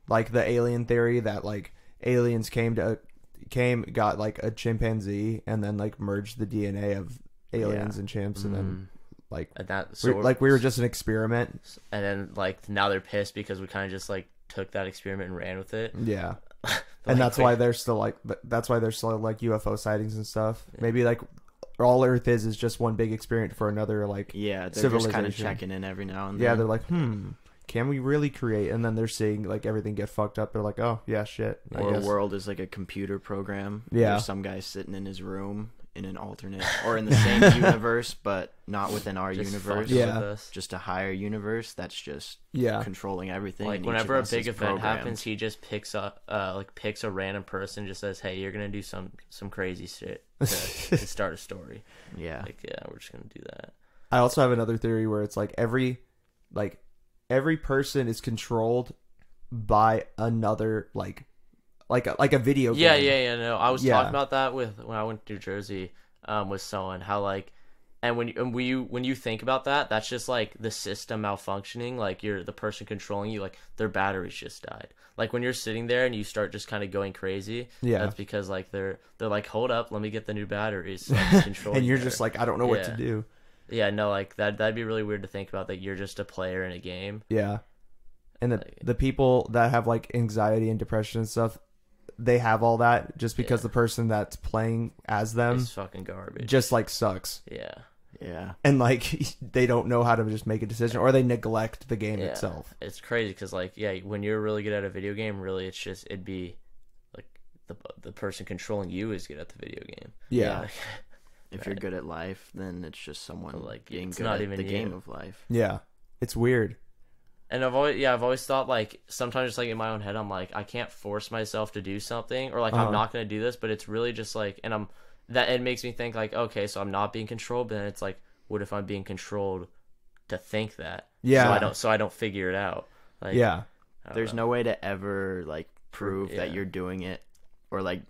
[SPEAKER 1] like the alien theory that like aliens got like a chimpanzee and then like merged the DNA of aliens and chimps, and then like we were just an experiment,
[SPEAKER 2] and then like now they're pissed because we kind of just like took that experiment and ran with it.
[SPEAKER 1] Yeah. And that's why there's still like UFO sightings and stuff. Yeah. Maybe like all Earth is just one big experiment for another like
[SPEAKER 3] they're just kind of checking in every now and then.
[SPEAKER 1] Yeah, they're like, can we really create? And then they're seeing like everything get fucked up. They're like, oh yeah, shit.
[SPEAKER 3] Or a world is like a computer program.
[SPEAKER 1] Yeah,
[SPEAKER 3] there's some guy sitting in his room in an alternate or in the same universe, but not within our universe.
[SPEAKER 2] Yeah,
[SPEAKER 3] just a higher universe that's just controlling everything.
[SPEAKER 2] Like whenever a big event happens, he just picks a random person, just says, "Hey, you're gonna do some crazy shit to start a story."
[SPEAKER 3] Yeah,
[SPEAKER 2] like we're just gonna do that.
[SPEAKER 1] I also have another theory where it's like every person is controlled by another like a video game.
[SPEAKER 2] Yeah. No, I was talking about that when I went to New Jersey with someone. How like And when you think about that, that's just like the system malfunctioning. Like the person controlling you, like their batteries just died. Like when you're sitting there and you start just kind of going crazy, that's because like they're like, hold up, let me get the new batteries. So
[SPEAKER 1] and you're just like, I don't know what to do.
[SPEAKER 2] Yeah, no, like that'd be really weird to think about, that you're just a player in a game.
[SPEAKER 1] Yeah. And the people that have like anxiety and depression and stuff, they have all that just because the person that's playing as them
[SPEAKER 2] is fucking garbage.
[SPEAKER 1] Just like sucks.
[SPEAKER 2] Yeah.
[SPEAKER 3] Yeah.
[SPEAKER 1] And like they don't know how to just make a decision, or they neglect the game itself.
[SPEAKER 2] It's crazy because like, when you're really good at a video game, really it'd be like the person controlling you is good at the video game.
[SPEAKER 1] Yeah.
[SPEAKER 3] If you're good at life, then it's just someone like being good
[SPEAKER 2] not
[SPEAKER 3] at
[SPEAKER 2] even
[SPEAKER 3] the
[SPEAKER 2] you.
[SPEAKER 3] game of life.
[SPEAKER 1] Yeah. It's weird.
[SPEAKER 2] And I've always thought, like, sometimes just like in my own head, I'm like, I can't force myself to do something, or like I'm not gonna do this, but it's really just like, and it makes me think like, okay, so I'm not being controlled, but then it's like, what if I'm being controlled to think that?
[SPEAKER 1] Yeah.
[SPEAKER 2] So I don't figure it out. Like,
[SPEAKER 1] yeah.
[SPEAKER 3] There's no way to ever like prove that you're doing it, or like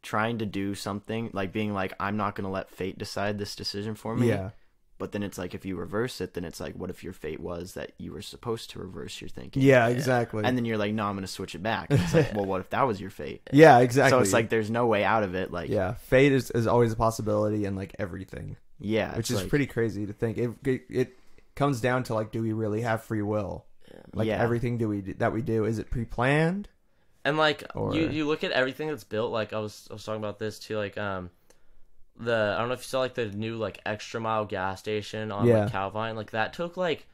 [SPEAKER 3] trying to do something, like being like, I'm not gonna let fate decide this decision for me.
[SPEAKER 1] Yeah.
[SPEAKER 3] But then it's like, if you reverse it, then it's like, what if your fate was that you were supposed to reverse your thinking?
[SPEAKER 1] Yeah, exactly.
[SPEAKER 3] And then you're like, no, I'm going to switch it back. And it's like, well, what if that was your fate?
[SPEAKER 1] Yeah, exactly.
[SPEAKER 3] So it's like, there's no way out of it. Like,
[SPEAKER 1] yeah, fate is always a possibility in like everything.
[SPEAKER 3] Yeah.
[SPEAKER 1] Which is like, pretty crazy to think. It comes down to like, do we really have free will? Like everything that we do, is it pre-planned?
[SPEAKER 2] And like, you look at everything that's built, like I was talking about this too, like, I don't know if you saw like the new like extra mile gas station on like Calvine, like that took like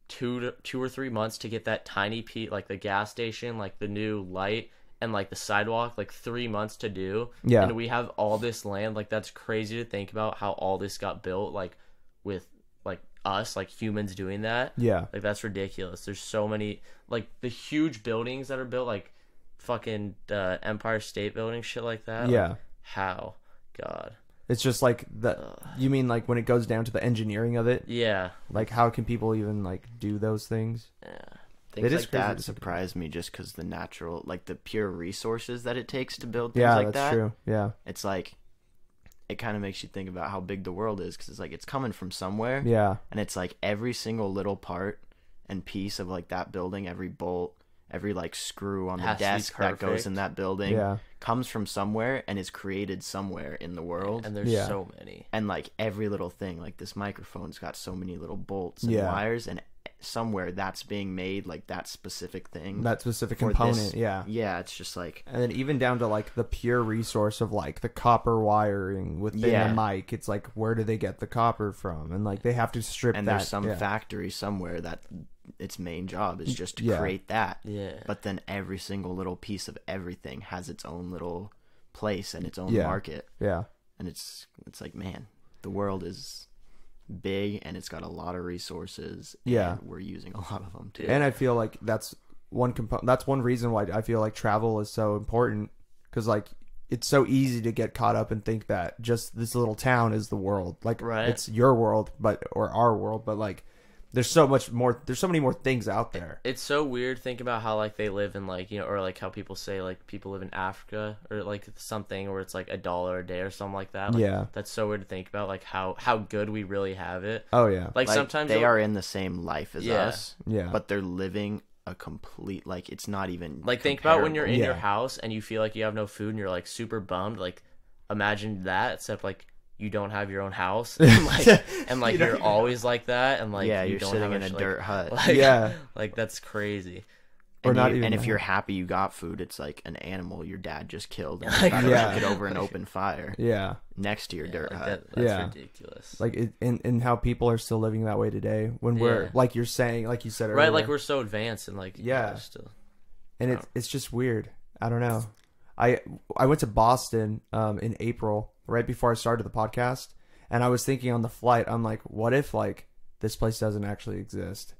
[SPEAKER 2] 2 or 3 months to get that tiny piece, like the gas station, like the new light and like the sidewalk, like 3 months to do. Yeah. And we have all this land, like that's crazy to think about how all this got built, like with like us, like humans doing that. Yeah. Like that's ridiculous. There's so many, like the huge buildings that are built, like fucking Empire State Building, shit like that. Yeah. Like, how? God.
[SPEAKER 1] It's just like you mean like when it goes down to the engineering of it? Yeah. Like how can people even like do those things? Yeah.
[SPEAKER 3] Things like that surprise me just because the natural, like the pure resources that it takes to build things like that. Yeah, that's true. Yeah. It's like, it kind of makes you think about how big the world is, because it's like, it's coming from somewhere. Yeah. And it's like every single little part and piece of like that building, every bolt, every like screw on the desk that goes in that building comes from somewhere and is created somewhere in the world.
[SPEAKER 2] And there's so many.
[SPEAKER 3] And like every little thing, like this microphone's got so many little bolts and wires, and somewhere that's being made, like that specific thing,
[SPEAKER 1] that specific component.
[SPEAKER 3] Yeah, it's just like,
[SPEAKER 1] and then even down to like the pure resource of like the copper wiring within the mic. It's like, where do they get the copper from? And like they have to strip
[SPEAKER 3] and
[SPEAKER 1] that.
[SPEAKER 3] There's some factory somewhere that its main job is just to create that. Yeah. But then every single little piece of everything has its own little place and its own market. Yeah. And it's like, man, the world is big and it's got a lot of resources. And we're using a lot of them too.
[SPEAKER 1] And I feel like that's one reason why I feel like travel is so important, because like it's so easy to get caught up and think that just this little town is the world. Like it's your world, or our world, but like there's so much more. There's so many more things out there.
[SPEAKER 2] It's so weird thinking about how like they live in like, you know, or like how people say like people live in Africa or like something where it's like $1 a day or something like that. Like, that's so weird to think about, like how good we really have it.
[SPEAKER 1] Oh yeah.
[SPEAKER 3] Like sometimes they are in the same life as us. Yeah. But they're living a complete, like it's not even
[SPEAKER 2] like, think about when you're in your house and you feel like you have no food and you're like super bummed. Like imagine that, except like you don't have your own house, and like you're always like that, and like
[SPEAKER 3] you're don't sitting in a dirt hut.
[SPEAKER 2] Like, like that's crazy.
[SPEAKER 3] Or not even. And if you're happy you got food, it's like an animal your dad just killed and cook it over an open fire. Yeah, next to your dirt hut.
[SPEAKER 2] That's ridiculous.
[SPEAKER 1] Like and how people are still living that way today. When we're like you're saying, like you said earlier,
[SPEAKER 2] right? Like we're so advanced and like still.
[SPEAKER 1] And it's just weird. I don't know. I went to Boston in April, right before I started the podcast, and I was thinking on the flight, I'm like, what if like this place doesn't actually exist?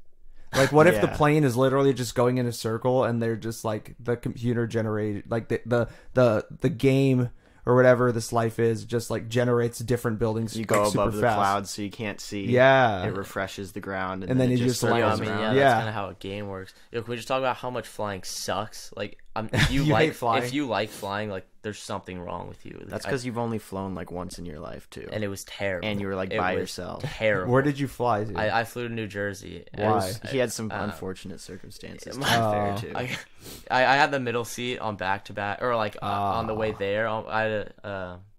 [SPEAKER 1] Like, what if the plane is literally just going in a circle and they're just like the computer generated, like the game or whatever this life is, just like generates different buildings.
[SPEAKER 3] You go
[SPEAKER 1] like,
[SPEAKER 3] above the clouds so you can't see. Yeah, it refreshes the ground, and then it just
[SPEAKER 1] lands.
[SPEAKER 2] That's kind of how a game works. Can we just talk about how much flying sucks? Like if you
[SPEAKER 1] You hate
[SPEAKER 2] like
[SPEAKER 1] flying?
[SPEAKER 2] if you like flying, like there's something wrong with you. Like,
[SPEAKER 3] That's because you've only flown like once in your life too,
[SPEAKER 2] and it was terrible.
[SPEAKER 3] and you were like
[SPEAKER 2] It
[SPEAKER 3] by
[SPEAKER 2] was
[SPEAKER 3] yourself.
[SPEAKER 2] Terrible.
[SPEAKER 1] Where did you fly to?
[SPEAKER 2] I flew to New Jersey.
[SPEAKER 1] Why?
[SPEAKER 3] He had some unfortunate circumstances. To be
[SPEAKER 1] Oh.
[SPEAKER 3] fair too.
[SPEAKER 2] I had the middle seat on back to back, or like on the way there. I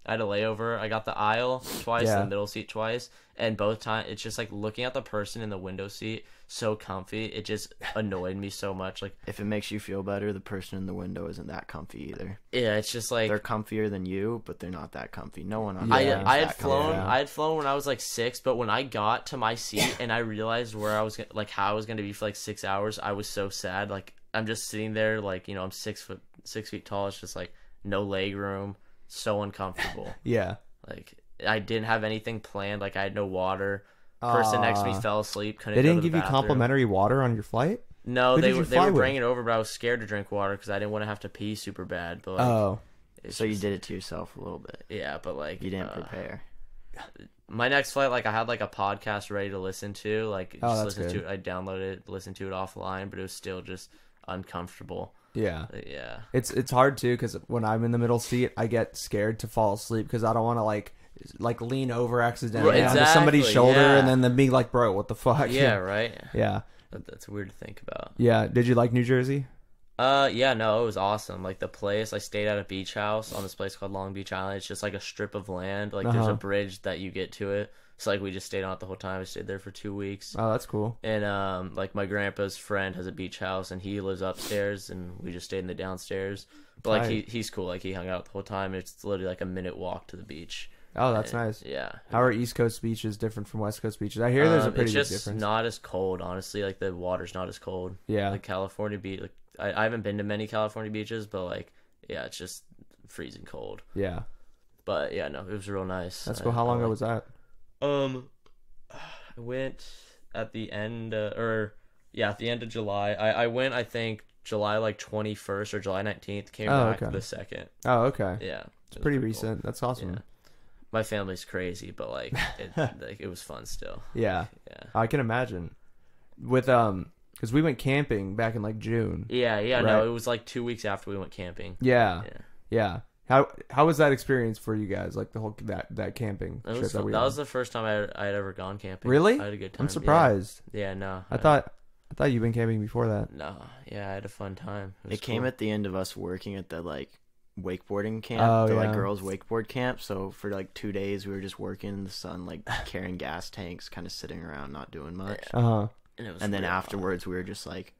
[SPEAKER 2] had a layover. I got the aisle twice,
[SPEAKER 1] Yeah.
[SPEAKER 2] and the middle seat twice, and both times it's just like looking at the person in the window seat, so comfy. It just annoyed me so much. Like,
[SPEAKER 3] If it makes you feel better, the person in the window isn't that comfy either.
[SPEAKER 2] yeah, it's just like
[SPEAKER 3] They're comfier than you, but they're not that comfy. No one on
[SPEAKER 1] Yeah.
[SPEAKER 3] the
[SPEAKER 2] I
[SPEAKER 3] plane's
[SPEAKER 2] had
[SPEAKER 3] that
[SPEAKER 2] flown.
[SPEAKER 3] comfy.
[SPEAKER 2] I had flown when I was like 6, but when I got to my seat and I realized where I was like how I was gonna be for like 6 hours, I was so sad. Like, I'm just sitting there, like, I'm 6 feet tall. It's just like no leg room, so uncomfortable.
[SPEAKER 1] Yeah.
[SPEAKER 2] Like, I didn't have anything planned. Like, I had no water. Person next to me fell asleep. Couldn't
[SPEAKER 1] They
[SPEAKER 2] go
[SPEAKER 1] didn't
[SPEAKER 2] to the
[SPEAKER 1] give you
[SPEAKER 2] bathroom.
[SPEAKER 1] complimentary water on your flight?
[SPEAKER 2] No,
[SPEAKER 1] Who
[SPEAKER 2] they
[SPEAKER 1] did you
[SPEAKER 2] were
[SPEAKER 1] fly with?
[SPEAKER 2] bringing it over, but I was scared to drink water because I didn't want to have to pee super bad. But like,
[SPEAKER 1] Oh.
[SPEAKER 2] it's
[SPEAKER 3] So you
[SPEAKER 2] just-
[SPEAKER 3] did it to yourself a little bit.
[SPEAKER 2] yeah, but like
[SPEAKER 3] You didn't prepare.
[SPEAKER 2] my next flight, like, I had like a podcast ready to listen to, like,
[SPEAKER 1] Oh,
[SPEAKER 2] just
[SPEAKER 1] that's
[SPEAKER 2] listen
[SPEAKER 1] good.
[SPEAKER 2] to it. I downloaded it, listened to it offline, but it was still just uncomfortable.
[SPEAKER 1] Yeah.
[SPEAKER 2] Yeah,
[SPEAKER 1] It's hard too because when I'm in the middle seat, I get scared to fall asleep because I don't want to like lean over accidentally
[SPEAKER 2] Right,
[SPEAKER 1] onto somebody's
[SPEAKER 2] exactly,
[SPEAKER 1] shoulder
[SPEAKER 2] yeah.
[SPEAKER 1] and then be like, bro, what the fuck?
[SPEAKER 2] yeah, right.
[SPEAKER 1] Yeah.
[SPEAKER 2] That's weird to think about.
[SPEAKER 1] Yeah. Did you like New Jersey?
[SPEAKER 2] Yeah, no, it was awesome. Like, the place, I stayed at a beach house on this place called Long Beach Island. It's just like a strip of land. Like, there's a bridge that you get to it. So like we just stayed on it the whole time. I stayed there for 2 weeks.
[SPEAKER 1] Oh, that's cool.
[SPEAKER 2] And like my grandpa's friend has a beach house and he lives upstairs and we just stayed in the downstairs. But like
[SPEAKER 1] Tight.
[SPEAKER 2] he's cool. Like he hung out the whole time. It's literally like a minute walk to the beach.
[SPEAKER 1] Oh, that's
[SPEAKER 2] And,
[SPEAKER 1] nice.
[SPEAKER 2] Yeah.
[SPEAKER 1] How are East Coast beaches different from West Coast beaches? I hear there's a pretty
[SPEAKER 2] it's
[SPEAKER 1] big
[SPEAKER 2] just
[SPEAKER 1] difference.
[SPEAKER 2] not as cold, honestly. Like the water's not as cold.
[SPEAKER 1] Yeah.
[SPEAKER 2] Like California beach. Like I haven't been to many California beaches, but like yeah, it's just freezing cold.
[SPEAKER 1] Yeah.
[SPEAKER 2] But yeah, no, it was real nice.
[SPEAKER 1] That's cool. How long ago was that?
[SPEAKER 2] I went at the end, at the end of July. I went, I think, July like 21st or July 19th. Came back
[SPEAKER 1] okay.
[SPEAKER 2] the 2nd.
[SPEAKER 1] Oh, okay.
[SPEAKER 2] Yeah,
[SPEAKER 1] It's pretty recent. That's awesome.
[SPEAKER 2] Yeah. My family's crazy, but like it was fun still.
[SPEAKER 1] Yeah.
[SPEAKER 2] Yeah.
[SPEAKER 1] I can imagine. With because we went camping back in like June.
[SPEAKER 2] Yeah,
[SPEAKER 1] Right.
[SPEAKER 2] no, it was like 2 weeks after we went camping.
[SPEAKER 1] Yeah.
[SPEAKER 2] Yeah.
[SPEAKER 1] Yeah. How was that experience for you guys? Like the whole that camping
[SPEAKER 2] It
[SPEAKER 1] trip
[SPEAKER 2] was,
[SPEAKER 1] that we
[SPEAKER 2] that
[SPEAKER 1] had?
[SPEAKER 2] was the first time I had ever gone camping.
[SPEAKER 1] Really?
[SPEAKER 2] I had a good time.
[SPEAKER 1] I'm surprised.
[SPEAKER 2] Yeah, no.
[SPEAKER 1] I thought you'd been camping before that.
[SPEAKER 2] No, yeah, I had a fun time.
[SPEAKER 3] It came
[SPEAKER 2] cool.
[SPEAKER 3] at the end of us working at the like wakeboarding camp,
[SPEAKER 1] Oh,
[SPEAKER 3] the
[SPEAKER 1] yeah.
[SPEAKER 3] like girls wakeboard camp. So for like 2 days we were just working in the sun, like carrying gas tanks, kind of sitting around, not doing much.
[SPEAKER 1] Uh-huh.
[SPEAKER 2] And, it was
[SPEAKER 3] And then
[SPEAKER 2] real
[SPEAKER 3] afterwards we were just like,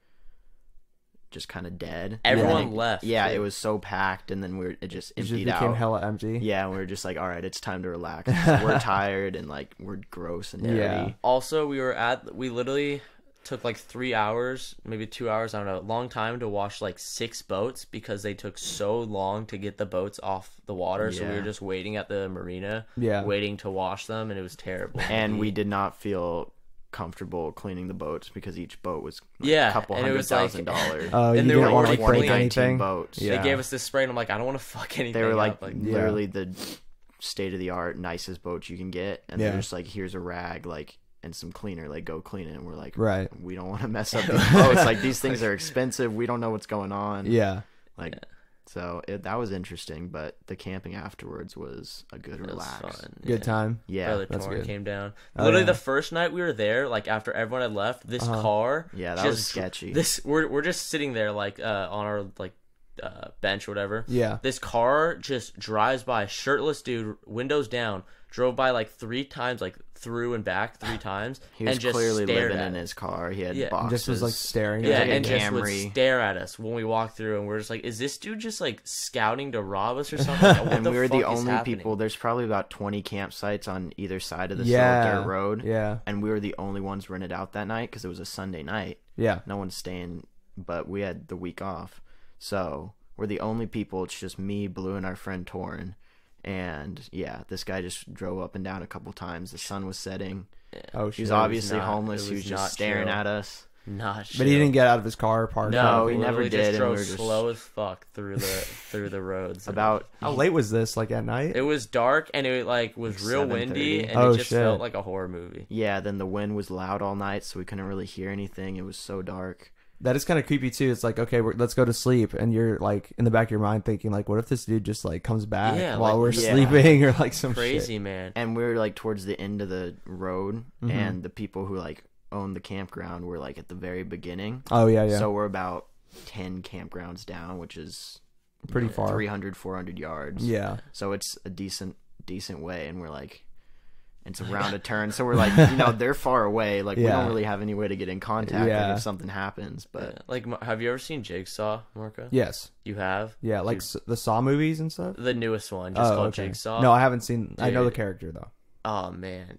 [SPEAKER 3] just kind of dead.
[SPEAKER 2] Everyone
[SPEAKER 3] And then
[SPEAKER 2] left,
[SPEAKER 3] Yeah,
[SPEAKER 2] too.
[SPEAKER 3] it was so packed, and then it just
[SPEAKER 1] It just
[SPEAKER 3] emptied
[SPEAKER 1] became
[SPEAKER 3] out.
[SPEAKER 1] hella empty.
[SPEAKER 3] Yeah, and we were just like, all right, it's time to relax. We're tired and like we're gross and dirty.
[SPEAKER 1] Yeah.
[SPEAKER 2] Also, we literally took like 3 hours, maybe 2 hours, I don't know, a long time to wash like 6 boats because they took so long to get the boats off the water. So we
[SPEAKER 3] Yeah.
[SPEAKER 2] were just waiting at the marina,
[SPEAKER 1] Yeah.
[SPEAKER 2] waiting to wash them, and it was terrible.
[SPEAKER 3] And we did not feel comfortable cleaning the boats because each boat was like
[SPEAKER 2] Yeah,
[SPEAKER 3] a couple
[SPEAKER 2] and it was like-
[SPEAKER 3] $100,000.
[SPEAKER 1] Oh, you
[SPEAKER 2] And they
[SPEAKER 1] didn't
[SPEAKER 2] were
[SPEAKER 1] want to
[SPEAKER 2] already
[SPEAKER 1] like break
[SPEAKER 2] cleaning
[SPEAKER 1] anything.
[SPEAKER 3] boats.
[SPEAKER 1] Yeah.
[SPEAKER 2] They gave us this spray, and I'm like, I don't want to fuck anything
[SPEAKER 3] They were like
[SPEAKER 2] up. Like,
[SPEAKER 3] literally the state of the art, nicest boats you can get, and
[SPEAKER 1] Yeah.
[SPEAKER 3] they're just like, here's a rag, like, and some cleaner, like, go clean it. And we're like,
[SPEAKER 1] Right.
[SPEAKER 3] we don't want to mess up these boats. Like, these things are expensive. We don't know what's going on.
[SPEAKER 1] Yeah.
[SPEAKER 3] Like, so that was interesting, but the camping afterwards was a good
[SPEAKER 2] it was
[SPEAKER 3] relax.
[SPEAKER 2] fun.
[SPEAKER 1] Good time.
[SPEAKER 3] Yeah,
[SPEAKER 2] Brother
[SPEAKER 1] that's
[SPEAKER 2] Torn
[SPEAKER 1] good.
[SPEAKER 2] came down.
[SPEAKER 1] Oh,
[SPEAKER 2] Literally,
[SPEAKER 1] yeah.
[SPEAKER 2] the first night we were there, like after everyone had left, this car.
[SPEAKER 3] Yeah, that
[SPEAKER 2] just,
[SPEAKER 3] was sketchy.
[SPEAKER 2] We're just sitting there like on our like bench or whatever.
[SPEAKER 1] Yeah.
[SPEAKER 2] This car just drives by, shirtless dude, windows down, drove by like 3 times, like through and back 3 times,
[SPEAKER 3] He was
[SPEAKER 2] and just
[SPEAKER 3] clearly
[SPEAKER 2] stared
[SPEAKER 3] living
[SPEAKER 2] at
[SPEAKER 3] in
[SPEAKER 2] us.
[SPEAKER 3] his car. He had
[SPEAKER 2] Yeah.
[SPEAKER 3] boxes.
[SPEAKER 1] Just was like staring.
[SPEAKER 2] Yeah,
[SPEAKER 1] at
[SPEAKER 3] like
[SPEAKER 2] and
[SPEAKER 3] a
[SPEAKER 2] just would
[SPEAKER 3] Camry.
[SPEAKER 2] stare at us when we walked through, and we're just like, "Is this dude just like scouting to rob us or something?" Like, what
[SPEAKER 3] And we were the
[SPEAKER 2] fuck is
[SPEAKER 3] only
[SPEAKER 2] happening?
[SPEAKER 3] people. There's probably about 20 campsites on either side of this
[SPEAKER 1] Yeah.
[SPEAKER 3] little dirt road.
[SPEAKER 1] Yeah.
[SPEAKER 3] And we were the only ones rented out that night because it was a Sunday night.
[SPEAKER 1] Yeah.
[SPEAKER 3] No one's staying, but we had the week off. So we're the only people. It's just me, Blue, and our friend Torrin. And yeah, this guy just drove up and down a couple times. The sun was setting.
[SPEAKER 1] Oh
[SPEAKER 3] He
[SPEAKER 1] shit.
[SPEAKER 3] was obviously
[SPEAKER 2] not-
[SPEAKER 3] homeless.
[SPEAKER 2] it
[SPEAKER 3] He
[SPEAKER 2] was
[SPEAKER 3] was
[SPEAKER 2] not
[SPEAKER 3] just staring
[SPEAKER 2] chill.
[SPEAKER 3] at us.
[SPEAKER 2] Not
[SPEAKER 1] But he didn't get out of his car. Parked.
[SPEAKER 3] No, he
[SPEAKER 2] literally
[SPEAKER 3] never
[SPEAKER 2] just
[SPEAKER 3] did, and
[SPEAKER 2] drove
[SPEAKER 3] we were just-
[SPEAKER 2] slow as fuck through the roads.
[SPEAKER 3] About
[SPEAKER 1] How late was this? Like at night?
[SPEAKER 2] It was dark and it like was
[SPEAKER 3] Like
[SPEAKER 2] real windy
[SPEAKER 3] 7:30.
[SPEAKER 2] and
[SPEAKER 1] Oh,
[SPEAKER 2] it just
[SPEAKER 1] shit.
[SPEAKER 2] felt like a horror movie.
[SPEAKER 3] yeah. Then the wind was loud all night, so we couldn't really hear anything. It was so dark.
[SPEAKER 1] That is kind of creepy too. It's like, okay, let's go to sleep, and you're like in the back of your mind thinking like, what if this dude just like comes back while we're sleeping or like some
[SPEAKER 2] crazy
[SPEAKER 1] shit.
[SPEAKER 2] Man.
[SPEAKER 3] And we're like towards the end of the road, and the people who like own the campground were like at the very beginning.
[SPEAKER 1] Oh yeah.
[SPEAKER 3] So we're about 10 campgrounds down, which is
[SPEAKER 1] pretty far,
[SPEAKER 3] 300, 400 yards.
[SPEAKER 1] Yeah.
[SPEAKER 3] So it's a decent way, and we're like, it's around a turn, so we're like, they're far away. Like, we don't really have any way to get in contact like, if something happens. But
[SPEAKER 2] like, have you ever seen Jigsaw, Marco?
[SPEAKER 1] Yes.
[SPEAKER 2] You have?
[SPEAKER 1] Yeah, like the Saw movies and stuff.
[SPEAKER 2] The newest one, just called Jigsaw.
[SPEAKER 1] No, I haven't seen. Dude, I know the character though.
[SPEAKER 2] Oh man,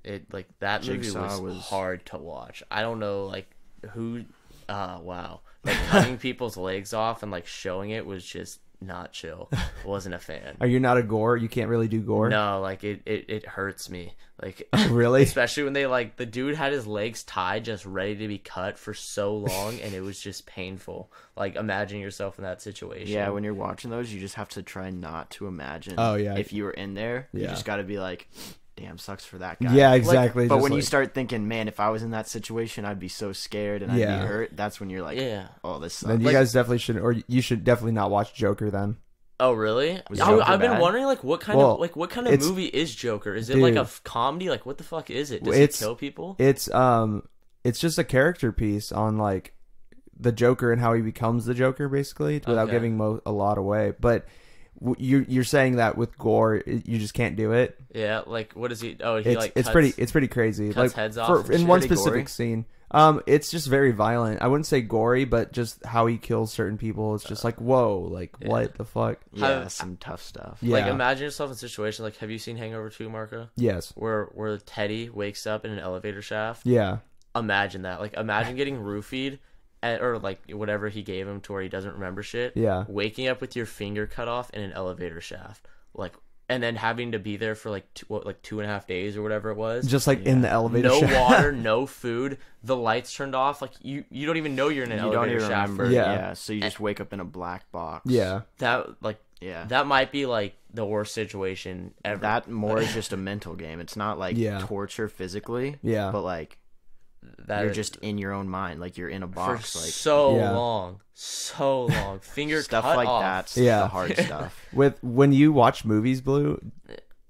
[SPEAKER 2] that
[SPEAKER 3] Jigsaw
[SPEAKER 2] movie was hard to watch. I don't know, like who. Wow, like cutting people's legs off and like showing it was just not chill. Wasn't a fan.
[SPEAKER 1] Are you not a gore? You can't really do gore?
[SPEAKER 2] No, like it hurts me. Like
[SPEAKER 1] really?
[SPEAKER 2] Especially when they like the dude had his legs tied just ready to be cut for so long and it was just painful. Like imagine yourself in that situation.
[SPEAKER 3] Yeah, when you're watching those, you just have to try not to imagine.
[SPEAKER 1] Oh yeah.
[SPEAKER 3] If you were in there, you just got to be like, damn, sucks for that guy.
[SPEAKER 1] Yeah, exactly.
[SPEAKER 3] Like, but when you start thinking, man, if I was in that situation, I'd be so scared and I'd be hurt. That's when you're like, oh, this sucks.
[SPEAKER 1] Then you guys definitely should, or you should definitely not watch Joker then.
[SPEAKER 2] Oh really? I've been wondering like what kind of movie is Joker? Is it like a comedy? Like what the fuck is it? Does he kill people?
[SPEAKER 1] It's just a character piece on like the Joker and how he becomes the Joker, basically, without giving a lot away. But you're saying that with gore, you just can't do it.
[SPEAKER 2] Yeah, like what is he? Oh, he
[SPEAKER 1] it's pretty crazy.
[SPEAKER 2] Cuts
[SPEAKER 1] like
[SPEAKER 2] heads off
[SPEAKER 1] in one specific scene. It's just very violent. I wouldn't say gory, but just how he kills certain people. It's just like, whoa, like what the fuck?
[SPEAKER 3] Yeah, some tough stuff.
[SPEAKER 2] Yeah. Like imagine yourself in a situation like, have you seen Hangover 2, Marco?
[SPEAKER 1] Yes.
[SPEAKER 2] Where Teddy wakes up in an elevator shaft.
[SPEAKER 1] Yeah.
[SPEAKER 2] Imagine that. Like imagine getting roofied. Or like whatever he gave him to where he doesn't remember shit.
[SPEAKER 1] Yeah.
[SPEAKER 2] Waking up with your finger cut off in an elevator shaft, like, and then having to be there for like 2.5 days or whatever it was.
[SPEAKER 1] Just like in the elevator.
[SPEAKER 2] No
[SPEAKER 1] shaft.
[SPEAKER 2] water, no food. The lights turned off. Like you don't even know you're in an elevator shaft.
[SPEAKER 3] Remember. Yeah. So you just wake up in a black box.
[SPEAKER 1] Yeah.
[SPEAKER 2] That might be like the worst situation ever.
[SPEAKER 3] That more is just a mental game. It's not like torture physically.
[SPEAKER 1] Yeah.
[SPEAKER 3] But like. You're just in your own mind, like you're in a box,
[SPEAKER 2] for
[SPEAKER 3] like
[SPEAKER 2] so long, finger
[SPEAKER 3] stuff
[SPEAKER 2] cut
[SPEAKER 3] like
[SPEAKER 2] off.
[SPEAKER 3] That's the hard stuff.
[SPEAKER 1] When you watch movies, Blue,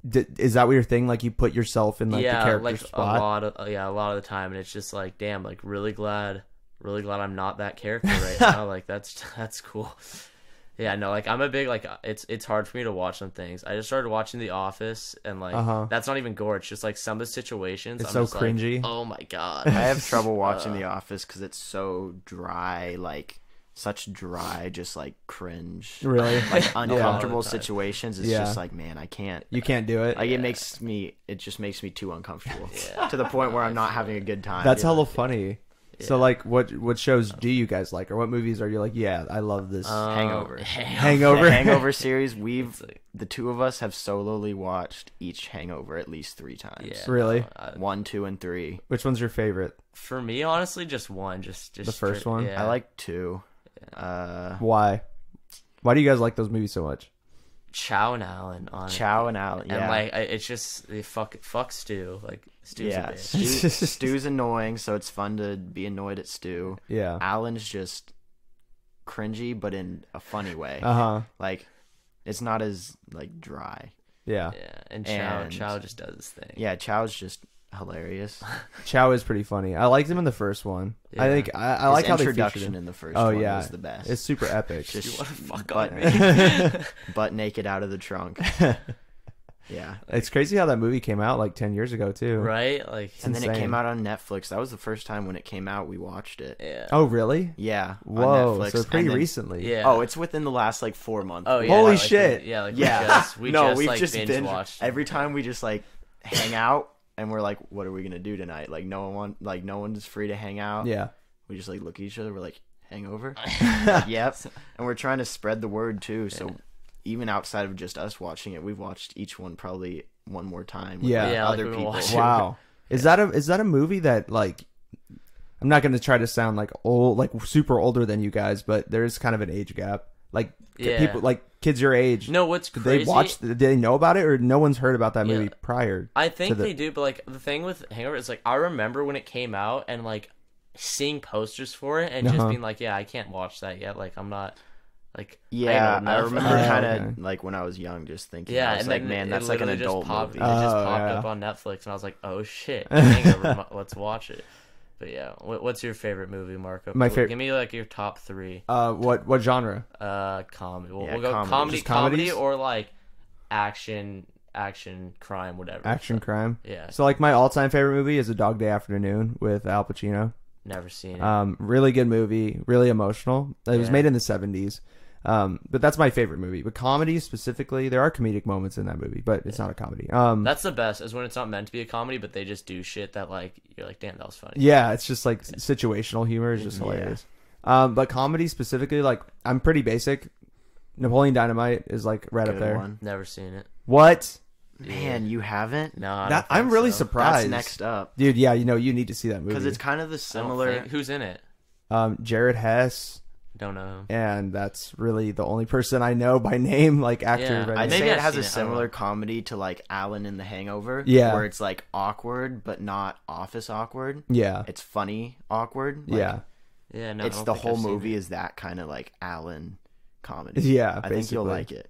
[SPEAKER 1] is that what your thing? Like you put yourself in like the character's spot?
[SPEAKER 2] A lot of the time, and it's just like, damn, like really glad I'm not that character right now. Like that's cool. Yeah, no, like I'm a big like it's hard for me to watch some things. I just started watching The Office, and like that's not even gore. It's just like some of the situations.
[SPEAKER 1] It's
[SPEAKER 2] I'm
[SPEAKER 1] so cringy.
[SPEAKER 2] Like, oh my god,
[SPEAKER 3] I have trouble watching The Office because it's so dry, like such dry, just like cringe.
[SPEAKER 1] Really,
[SPEAKER 3] like uncomfortable situations. It's just like, man, I can't.
[SPEAKER 1] You can't do it.
[SPEAKER 3] Like it just makes me too uncomfortable to the point where I'm not having a good time.
[SPEAKER 1] That's hella funny. Yeah. So like what shows do you guys like, or what movies are you like, yeah, I love this?
[SPEAKER 3] Hangover.
[SPEAKER 1] The
[SPEAKER 3] Hangover series, the two of us have solely watched each Hangover at least 3 times.
[SPEAKER 1] Yeah. Really?
[SPEAKER 3] 1, 2, and 3.
[SPEAKER 1] Which one's your favorite?
[SPEAKER 2] For me, honestly, just one. Just
[SPEAKER 1] the first one?
[SPEAKER 2] Yeah.
[SPEAKER 3] I like 2.
[SPEAKER 1] Why do you guys like those movies so much?
[SPEAKER 2] Chow and Alan
[SPEAKER 3] yeah.
[SPEAKER 2] And like it's just fuck Stu. Like Stu's a bitch.
[SPEAKER 3] Stu's annoying, so it's fun to be annoyed at Stu.
[SPEAKER 1] Yeah.
[SPEAKER 3] Alan's just cringy, but in a funny way. Like it's not as like dry.
[SPEAKER 1] Yeah.
[SPEAKER 2] Yeah. And Chow just does his thing.
[SPEAKER 3] Yeah, Chow's just hilarious.
[SPEAKER 1] Chow is pretty funny. I liked him in the first one. Yeah. I think I like how they featured him
[SPEAKER 3] in the first one. Was the best.
[SPEAKER 1] It's super epic.
[SPEAKER 2] Just you want to fuck on me.
[SPEAKER 3] Butt naked out of the trunk. Yeah,
[SPEAKER 1] it's crazy how that movie came out like 10 years ago too.
[SPEAKER 2] Right? Like,
[SPEAKER 3] and then it came out on Netflix. That was the first time when it came out we watched it.
[SPEAKER 2] Yeah.
[SPEAKER 1] Oh really?
[SPEAKER 3] Yeah.
[SPEAKER 1] Whoa.
[SPEAKER 3] On Netflix.
[SPEAKER 1] So pretty recently.
[SPEAKER 2] Yeah.
[SPEAKER 3] Oh, it's within the last like 4 months.
[SPEAKER 2] Oh yeah.
[SPEAKER 1] Holy shit.
[SPEAKER 2] We just binge watched.
[SPEAKER 3] Every time we just like hang out. And we're like, what are we gonna do tonight? Like no one's free to hang out.
[SPEAKER 1] Yeah.
[SPEAKER 3] We just like look at each other. We're like, Hangover. Yep. And we're trying to spread the word too. So even outside of just us watching it, we've watched each one probably one more time. With other people.
[SPEAKER 1] Wow. Is that a movie that like? I'm not gonna try to sound like old, like super older than you guys, but there is kind of an age gap. Like people, like kids your age.
[SPEAKER 2] No, what's crazy?
[SPEAKER 1] Did they know about it, or no one's heard about that movie prior?
[SPEAKER 2] I think they do, but like the thing with Hangover is like I remember when it came out, and like seeing posters for it and just being like, yeah, I can't watch that yet. Like, I'm not, like,
[SPEAKER 3] yeah, I remember kind of
[SPEAKER 1] okay.
[SPEAKER 3] like when I was young, just thinking,
[SPEAKER 2] yeah,
[SPEAKER 3] I was
[SPEAKER 2] and
[SPEAKER 3] like,
[SPEAKER 2] then
[SPEAKER 3] man,
[SPEAKER 2] it
[SPEAKER 3] that's like an
[SPEAKER 2] literally
[SPEAKER 3] adult movie.
[SPEAKER 2] It just popped up on Netflix, and I was like, oh shit, Hangover, let's watch it. But yeah, what's your favorite movie, Marco?
[SPEAKER 1] My favorite.
[SPEAKER 2] Give me like your top 3.
[SPEAKER 1] What genre?
[SPEAKER 2] Comedy.
[SPEAKER 3] Yeah,
[SPEAKER 2] We'll go
[SPEAKER 3] comedy.
[SPEAKER 2] comedy or like action, crime, whatever.
[SPEAKER 1] Action, crime.
[SPEAKER 2] Yeah.
[SPEAKER 1] So like my all-time favorite movie is A Dog Day Afternoon with Al Pacino.
[SPEAKER 2] Never seen it.
[SPEAKER 1] Really good movie, really emotional. It was made in the 70s. But that's my favorite movie. But comedy specifically, there are comedic moments in that movie, but it's not a comedy.
[SPEAKER 2] That's the best, is when it's not meant to be a comedy, but they just do shit that like you're like, damn, that was funny.
[SPEAKER 1] Yeah, it's just like situational humor is just hilarious. But comedy specifically, like I'm pretty basic. Napoleon Dynamite is like right up there.
[SPEAKER 3] One.
[SPEAKER 2] Never seen it.
[SPEAKER 1] What?
[SPEAKER 3] Man, you haven't?
[SPEAKER 2] No, I don't think
[SPEAKER 1] I'm really
[SPEAKER 2] so.
[SPEAKER 1] surprised.
[SPEAKER 3] That's next up,
[SPEAKER 1] dude. Yeah, you need to see that movie
[SPEAKER 3] because it's kind of the similar.
[SPEAKER 2] Who's in it?
[SPEAKER 1] Jared Hess.
[SPEAKER 2] Don't know him.
[SPEAKER 1] And that's really the only person I know by name, like actor.
[SPEAKER 2] Yeah,
[SPEAKER 1] right
[SPEAKER 3] I'd
[SPEAKER 1] now.
[SPEAKER 3] say it
[SPEAKER 2] I've
[SPEAKER 3] has
[SPEAKER 2] seen
[SPEAKER 3] a
[SPEAKER 2] it,
[SPEAKER 3] similar comedy to like Alan in The Hangover.
[SPEAKER 1] Yeah.
[SPEAKER 3] Where it's like awkward, but not office awkward.
[SPEAKER 1] Yeah.
[SPEAKER 3] It's funny awkward. Like,
[SPEAKER 1] Yeah.
[SPEAKER 2] Yeah, no.
[SPEAKER 3] It's
[SPEAKER 2] I don't
[SPEAKER 3] the
[SPEAKER 2] think
[SPEAKER 3] whole
[SPEAKER 2] I've seen
[SPEAKER 3] movie
[SPEAKER 2] it.
[SPEAKER 3] is that kind of like Alan comedy.
[SPEAKER 1] Yeah,
[SPEAKER 3] I think you'll
[SPEAKER 1] basically.
[SPEAKER 3] like it.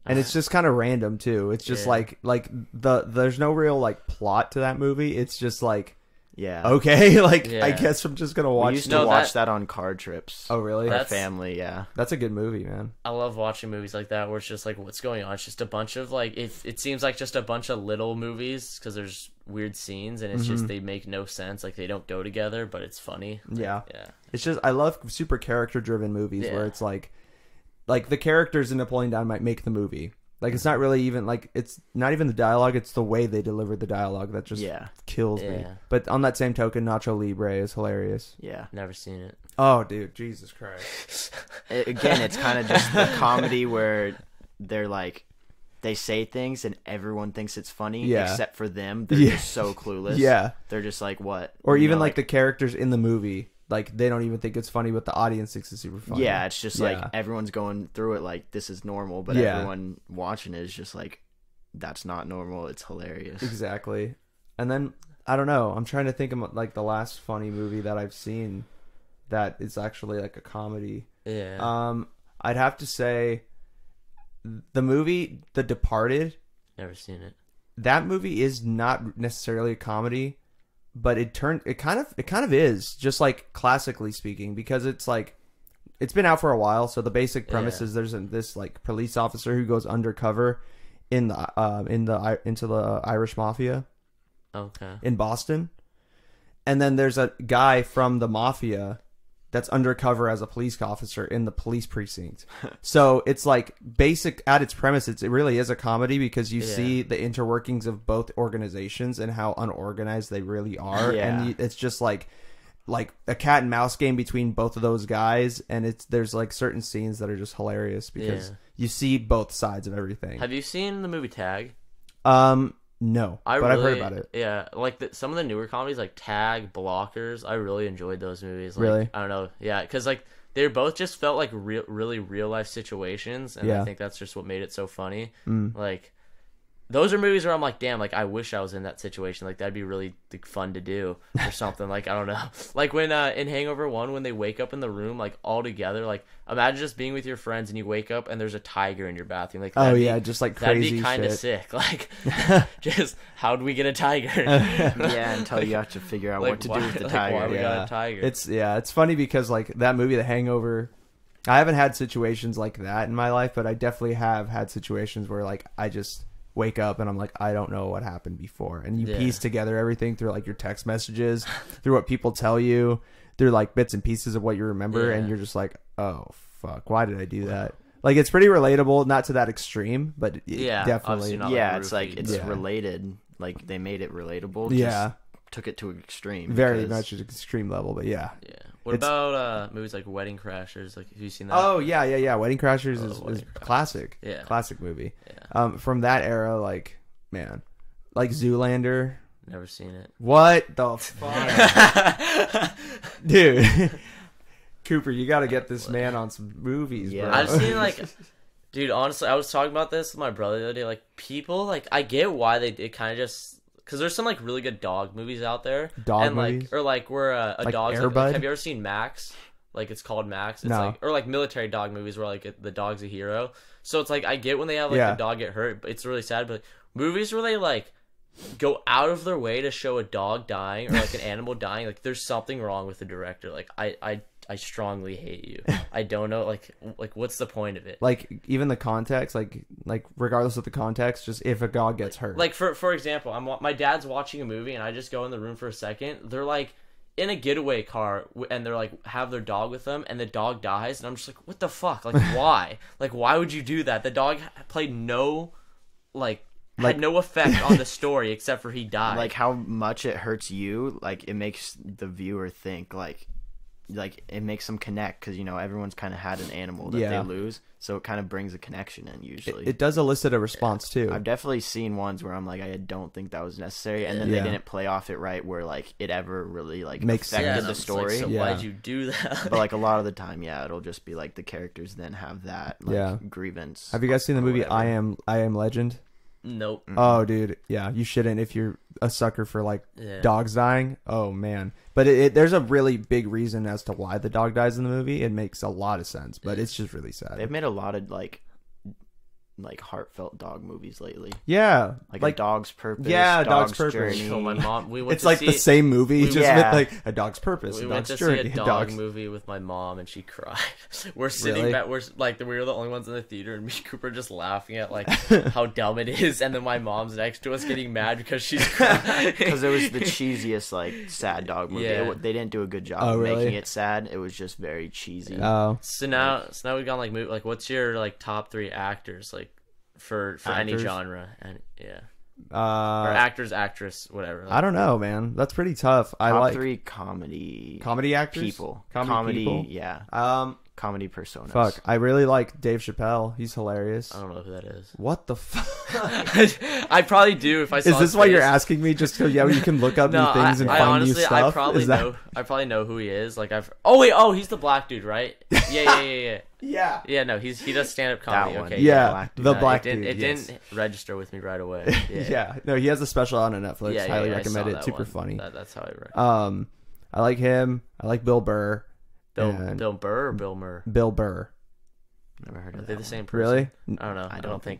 [SPEAKER 1] And it's just kind of random too. It's just like there's no real like plot to that movie. It's just like
[SPEAKER 3] Yeah.
[SPEAKER 1] okay, like
[SPEAKER 2] Yeah.
[SPEAKER 1] I guess I'm just gonna watch.
[SPEAKER 3] We used to watch that on card trips.
[SPEAKER 1] Oh really?
[SPEAKER 3] Our family, yeah.
[SPEAKER 1] That's a good movie, man.
[SPEAKER 2] I love watching movies like that where it's just like, what's going on? It's just a bunch of like, it seems like just a bunch of little movies because there's weird scenes and it's just they make no sense. Like they don't go together, but it's funny.
[SPEAKER 1] Yeah.
[SPEAKER 2] Yeah.
[SPEAKER 1] It's just I love super character driven movies
[SPEAKER 2] Yeah.
[SPEAKER 1] where it's like the characters in Napoleon Dynamite make the movie. Like it's not really even like it's not even the dialogue, it's the way they deliver the dialogue that just kills me.
[SPEAKER 2] Yeah.
[SPEAKER 1] But on that same token, Nacho Libre is hilarious.
[SPEAKER 3] Yeah.
[SPEAKER 2] Never seen it.
[SPEAKER 1] Oh dude, Jesus Christ.
[SPEAKER 3] Again, it's kind of just the comedy where they're like they say things and everyone thinks it's funny except for them. They're just so clueless.
[SPEAKER 1] Yeah.
[SPEAKER 3] They're just like, what?
[SPEAKER 1] Or even like the characters in the movie, like they don't even think it's funny, but the audience thinks it's super funny.
[SPEAKER 3] Yeah, it's just like everyone's going through it like this is normal, but everyone watching it is just like that's not normal. It's hilarious.
[SPEAKER 1] Exactly. And then I don't know. I'm trying to think of like the last funny movie that I've seen that is actually like a comedy.
[SPEAKER 2] Yeah.
[SPEAKER 1] I'd have to say the movie The Departed.
[SPEAKER 2] Never seen it.
[SPEAKER 1] That movie is not necessarily a comedy, but it kind of is, just like classically speaking, because it's like it's been out for a while. So the basic premise is there's this like police officer who goes undercover into the Irish mafia.
[SPEAKER 2] Okay.
[SPEAKER 1] In Boston, and then there's a guy from the mafia that's undercover as a police officer in the police precinct. So it's like basic at its premise. It really is a comedy because you see the interworkings of both organizations and how unorganized they really are.
[SPEAKER 3] Yeah.
[SPEAKER 1] And it's just like a cat and mouse game between both of those guys. And there's like certain scenes that are just hilarious because you see both sides of everything.
[SPEAKER 2] Have you seen the movie Tag?
[SPEAKER 1] No,
[SPEAKER 2] I've
[SPEAKER 1] heard about it.
[SPEAKER 2] Yeah, like some of the newer comedies, like Tag, Blockers. I really enjoyed those movies. Like,
[SPEAKER 1] Really?
[SPEAKER 2] I don't know. Yeah, because like they both just felt like really real life situations, and I think that's just what made it so funny. Like those are movies where I'm like, damn, like I wish I was in that situation. Like that'd be really like, fun to do or something. Like I don't know. Like when in Hangover 1, when they wake up in the room like all together, like imagine just being with your friends and you wake up and there's a tiger in your bathroom. Like
[SPEAKER 1] just like crazy
[SPEAKER 2] that'd be kind of
[SPEAKER 1] shit.
[SPEAKER 2] sick. Like just how'd we get a tiger?
[SPEAKER 3] Until you have to figure out
[SPEAKER 2] Like,
[SPEAKER 3] what to
[SPEAKER 2] why-
[SPEAKER 3] do with the
[SPEAKER 2] like,
[SPEAKER 3] tiger.
[SPEAKER 2] why we got a tiger?
[SPEAKER 1] It's funny because like that movie The Hangover, I haven't had situations like that in my life, but I definitely have had situations where like I just wake up and I'm like, I don't know what happened before, and you piece together everything through like your text messages, through what people tell you, through like bits and pieces of what you remember, and you're just like, oh fuck, why did I do that? Like it's pretty relatable, not to that extreme, but definitely.
[SPEAKER 2] not
[SPEAKER 3] Yeah,
[SPEAKER 2] like
[SPEAKER 3] it's like
[SPEAKER 2] roofied.
[SPEAKER 3] it's related. Like they made it relatable.
[SPEAKER 1] Yeah.
[SPEAKER 3] Just took it to an extreme.
[SPEAKER 1] Very
[SPEAKER 3] because-
[SPEAKER 1] much at an extreme level, but yeah.
[SPEAKER 2] Yeah. What about movies like Wedding Crashers? Like, have you seen that?
[SPEAKER 1] Oh yeah. Wedding Crashers is
[SPEAKER 2] Wedding Crashers.
[SPEAKER 1] classic.
[SPEAKER 2] Yeah.
[SPEAKER 1] Classic movie.
[SPEAKER 2] Yeah.
[SPEAKER 1] From that era, like man, like Zoolander.
[SPEAKER 2] Never seen it.
[SPEAKER 1] What the fuck, dude? Cooper, you got to get this man on some movies,
[SPEAKER 3] Yeah.
[SPEAKER 1] bro.
[SPEAKER 2] I've seen like, dude. Honestly, I was talking about this with my brother the other day. Like, people, like, I get why it kind of just because there's some like really good dog movies out there.
[SPEAKER 1] Dog movies?
[SPEAKER 2] Like, or like where a
[SPEAKER 1] like
[SPEAKER 2] dog's
[SPEAKER 1] Air
[SPEAKER 2] like,
[SPEAKER 1] Bud?
[SPEAKER 2] have you ever seen Max? Like it's called Max. It's
[SPEAKER 1] No.
[SPEAKER 2] like, or like military dog movies where like the dog's a hero. So it's like I get when they have like the dog get hurt, but it's really sad. But movies where they like go out of their way to show a dog dying or like an animal dying, like there's something wrong with the director. Like I strongly hate you. I don't know, like what's the point of it?
[SPEAKER 1] Like even the context, like regardless of the context, just if a dog gets hurt.
[SPEAKER 2] Like for example, my dad's watching a movie and I just go in the room for a second. They're like in a getaway car and they're like have their dog with them and the dog dies and I'm just like, what the fuck? Like why? Like why would you do that? The dog played no had no effect on the story except for he died.
[SPEAKER 3] Like how much it hurts you, like it makes the viewer think like it makes them connect because everyone's kind of had an animal that they lose, so it kind of brings a connection in. Usually
[SPEAKER 1] it does elicit a response too.
[SPEAKER 3] I've definitely seen ones where I'm like, I don't think that was necessary, and then they didn't play off it right where like it ever really like
[SPEAKER 1] makes
[SPEAKER 3] affected the story.
[SPEAKER 2] Like, so why'd you do that?
[SPEAKER 3] But like a lot of the time, it'll just be like the characters then have that grievance.
[SPEAKER 1] Have you guys seen the movie
[SPEAKER 3] whatever.
[SPEAKER 1] I Am Legend?
[SPEAKER 2] Nope.
[SPEAKER 1] Oh, dude, yeah, you shouldn't if you're a sucker for like dogs dying. Oh man, but there's a really big reason as to why the dog dies in the movie. It makes a lot of sense, but it's just really sad.
[SPEAKER 3] They've made a lot of like heartfelt dog movies lately.
[SPEAKER 1] Yeah,
[SPEAKER 3] like A Dog's Purpose.
[SPEAKER 1] Yeah,
[SPEAKER 3] Dog's
[SPEAKER 1] Purpose.
[SPEAKER 3] Journey.
[SPEAKER 2] So my mom, we went
[SPEAKER 1] it's
[SPEAKER 2] to
[SPEAKER 1] like
[SPEAKER 2] see,
[SPEAKER 1] the same movie, just with like A Dog's Purpose.
[SPEAKER 2] We
[SPEAKER 1] a
[SPEAKER 2] went
[SPEAKER 1] dog's
[SPEAKER 2] to
[SPEAKER 1] journey,
[SPEAKER 2] see a dog movie with my mom, and she cried. We're sitting back. We're like we were the only ones in the theater, and me and Cooper just laughing at like how dumb it is, and then my mom's next to us getting mad because she's crying.
[SPEAKER 3] Because it was the cheesiest like sad dog movie.
[SPEAKER 2] Yeah.
[SPEAKER 3] They didn't do a good job of making it sad. It was just very cheesy.
[SPEAKER 1] Oh,
[SPEAKER 2] so now we've gone like what's your like top 3 actors like for any genre and or actors, actress, whatever. Like,
[SPEAKER 1] I don't know, man. That's pretty tough. I
[SPEAKER 3] top
[SPEAKER 1] like
[SPEAKER 3] 3 comedy
[SPEAKER 1] actors,
[SPEAKER 3] people.
[SPEAKER 1] Comedy people?
[SPEAKER 3] Yeah. Comedy personas.
[SPEAKER 1] Fuck, I really like Dave Chappelle. He's hilarious.
[SPEAKER 2] I don't know who that is.
[SPEAKER 1] What the fuck?
[SPEAKER 2] I probably do if I saw
[SPEAKER 1] Is this why you're asking me? Just so you can look up new things and find
[SPEAKER 2] honestly,
[SPEAKER 1] new stuff?
[SPEAKER 2] I probably know who he is. Like he's the black dude, right? Yeah.
[SPEAKER 1] Yeah.
[SPEAKER 2] No, he does stand up comedy.
[SPEAKER 3] One.
[SPEAKER 2] Okay.
[SPEAKER 1] Yeah, the black
[SPEAKER 2] dude.
[SPEAKER 1] dude.
[SPEAKER 2] It didn't register with me right away.
[SPEAKER 1] Yeah. No, he has a special on Netflix.
[SPEAKER 2] Yeah,
[SPEAKER 1] Highly recommend it. Super
[SPEAKER 2] one.
[SPEAKER 1] funny.
[SPEAKER 2] That's how I recommend.
[SPEAKER 1] I like him. I like Bill Burr.
[SPEAKER 2] Bill Burr or Bill Murr?
[SPEAKER 1] Bill Burr.
[SPEAKER 3] Never heard of that.
[SPEAKER 2] They're the same person.
[SPEAKER 1] Really?
[SPEAKER 2] I don't know. I don't think.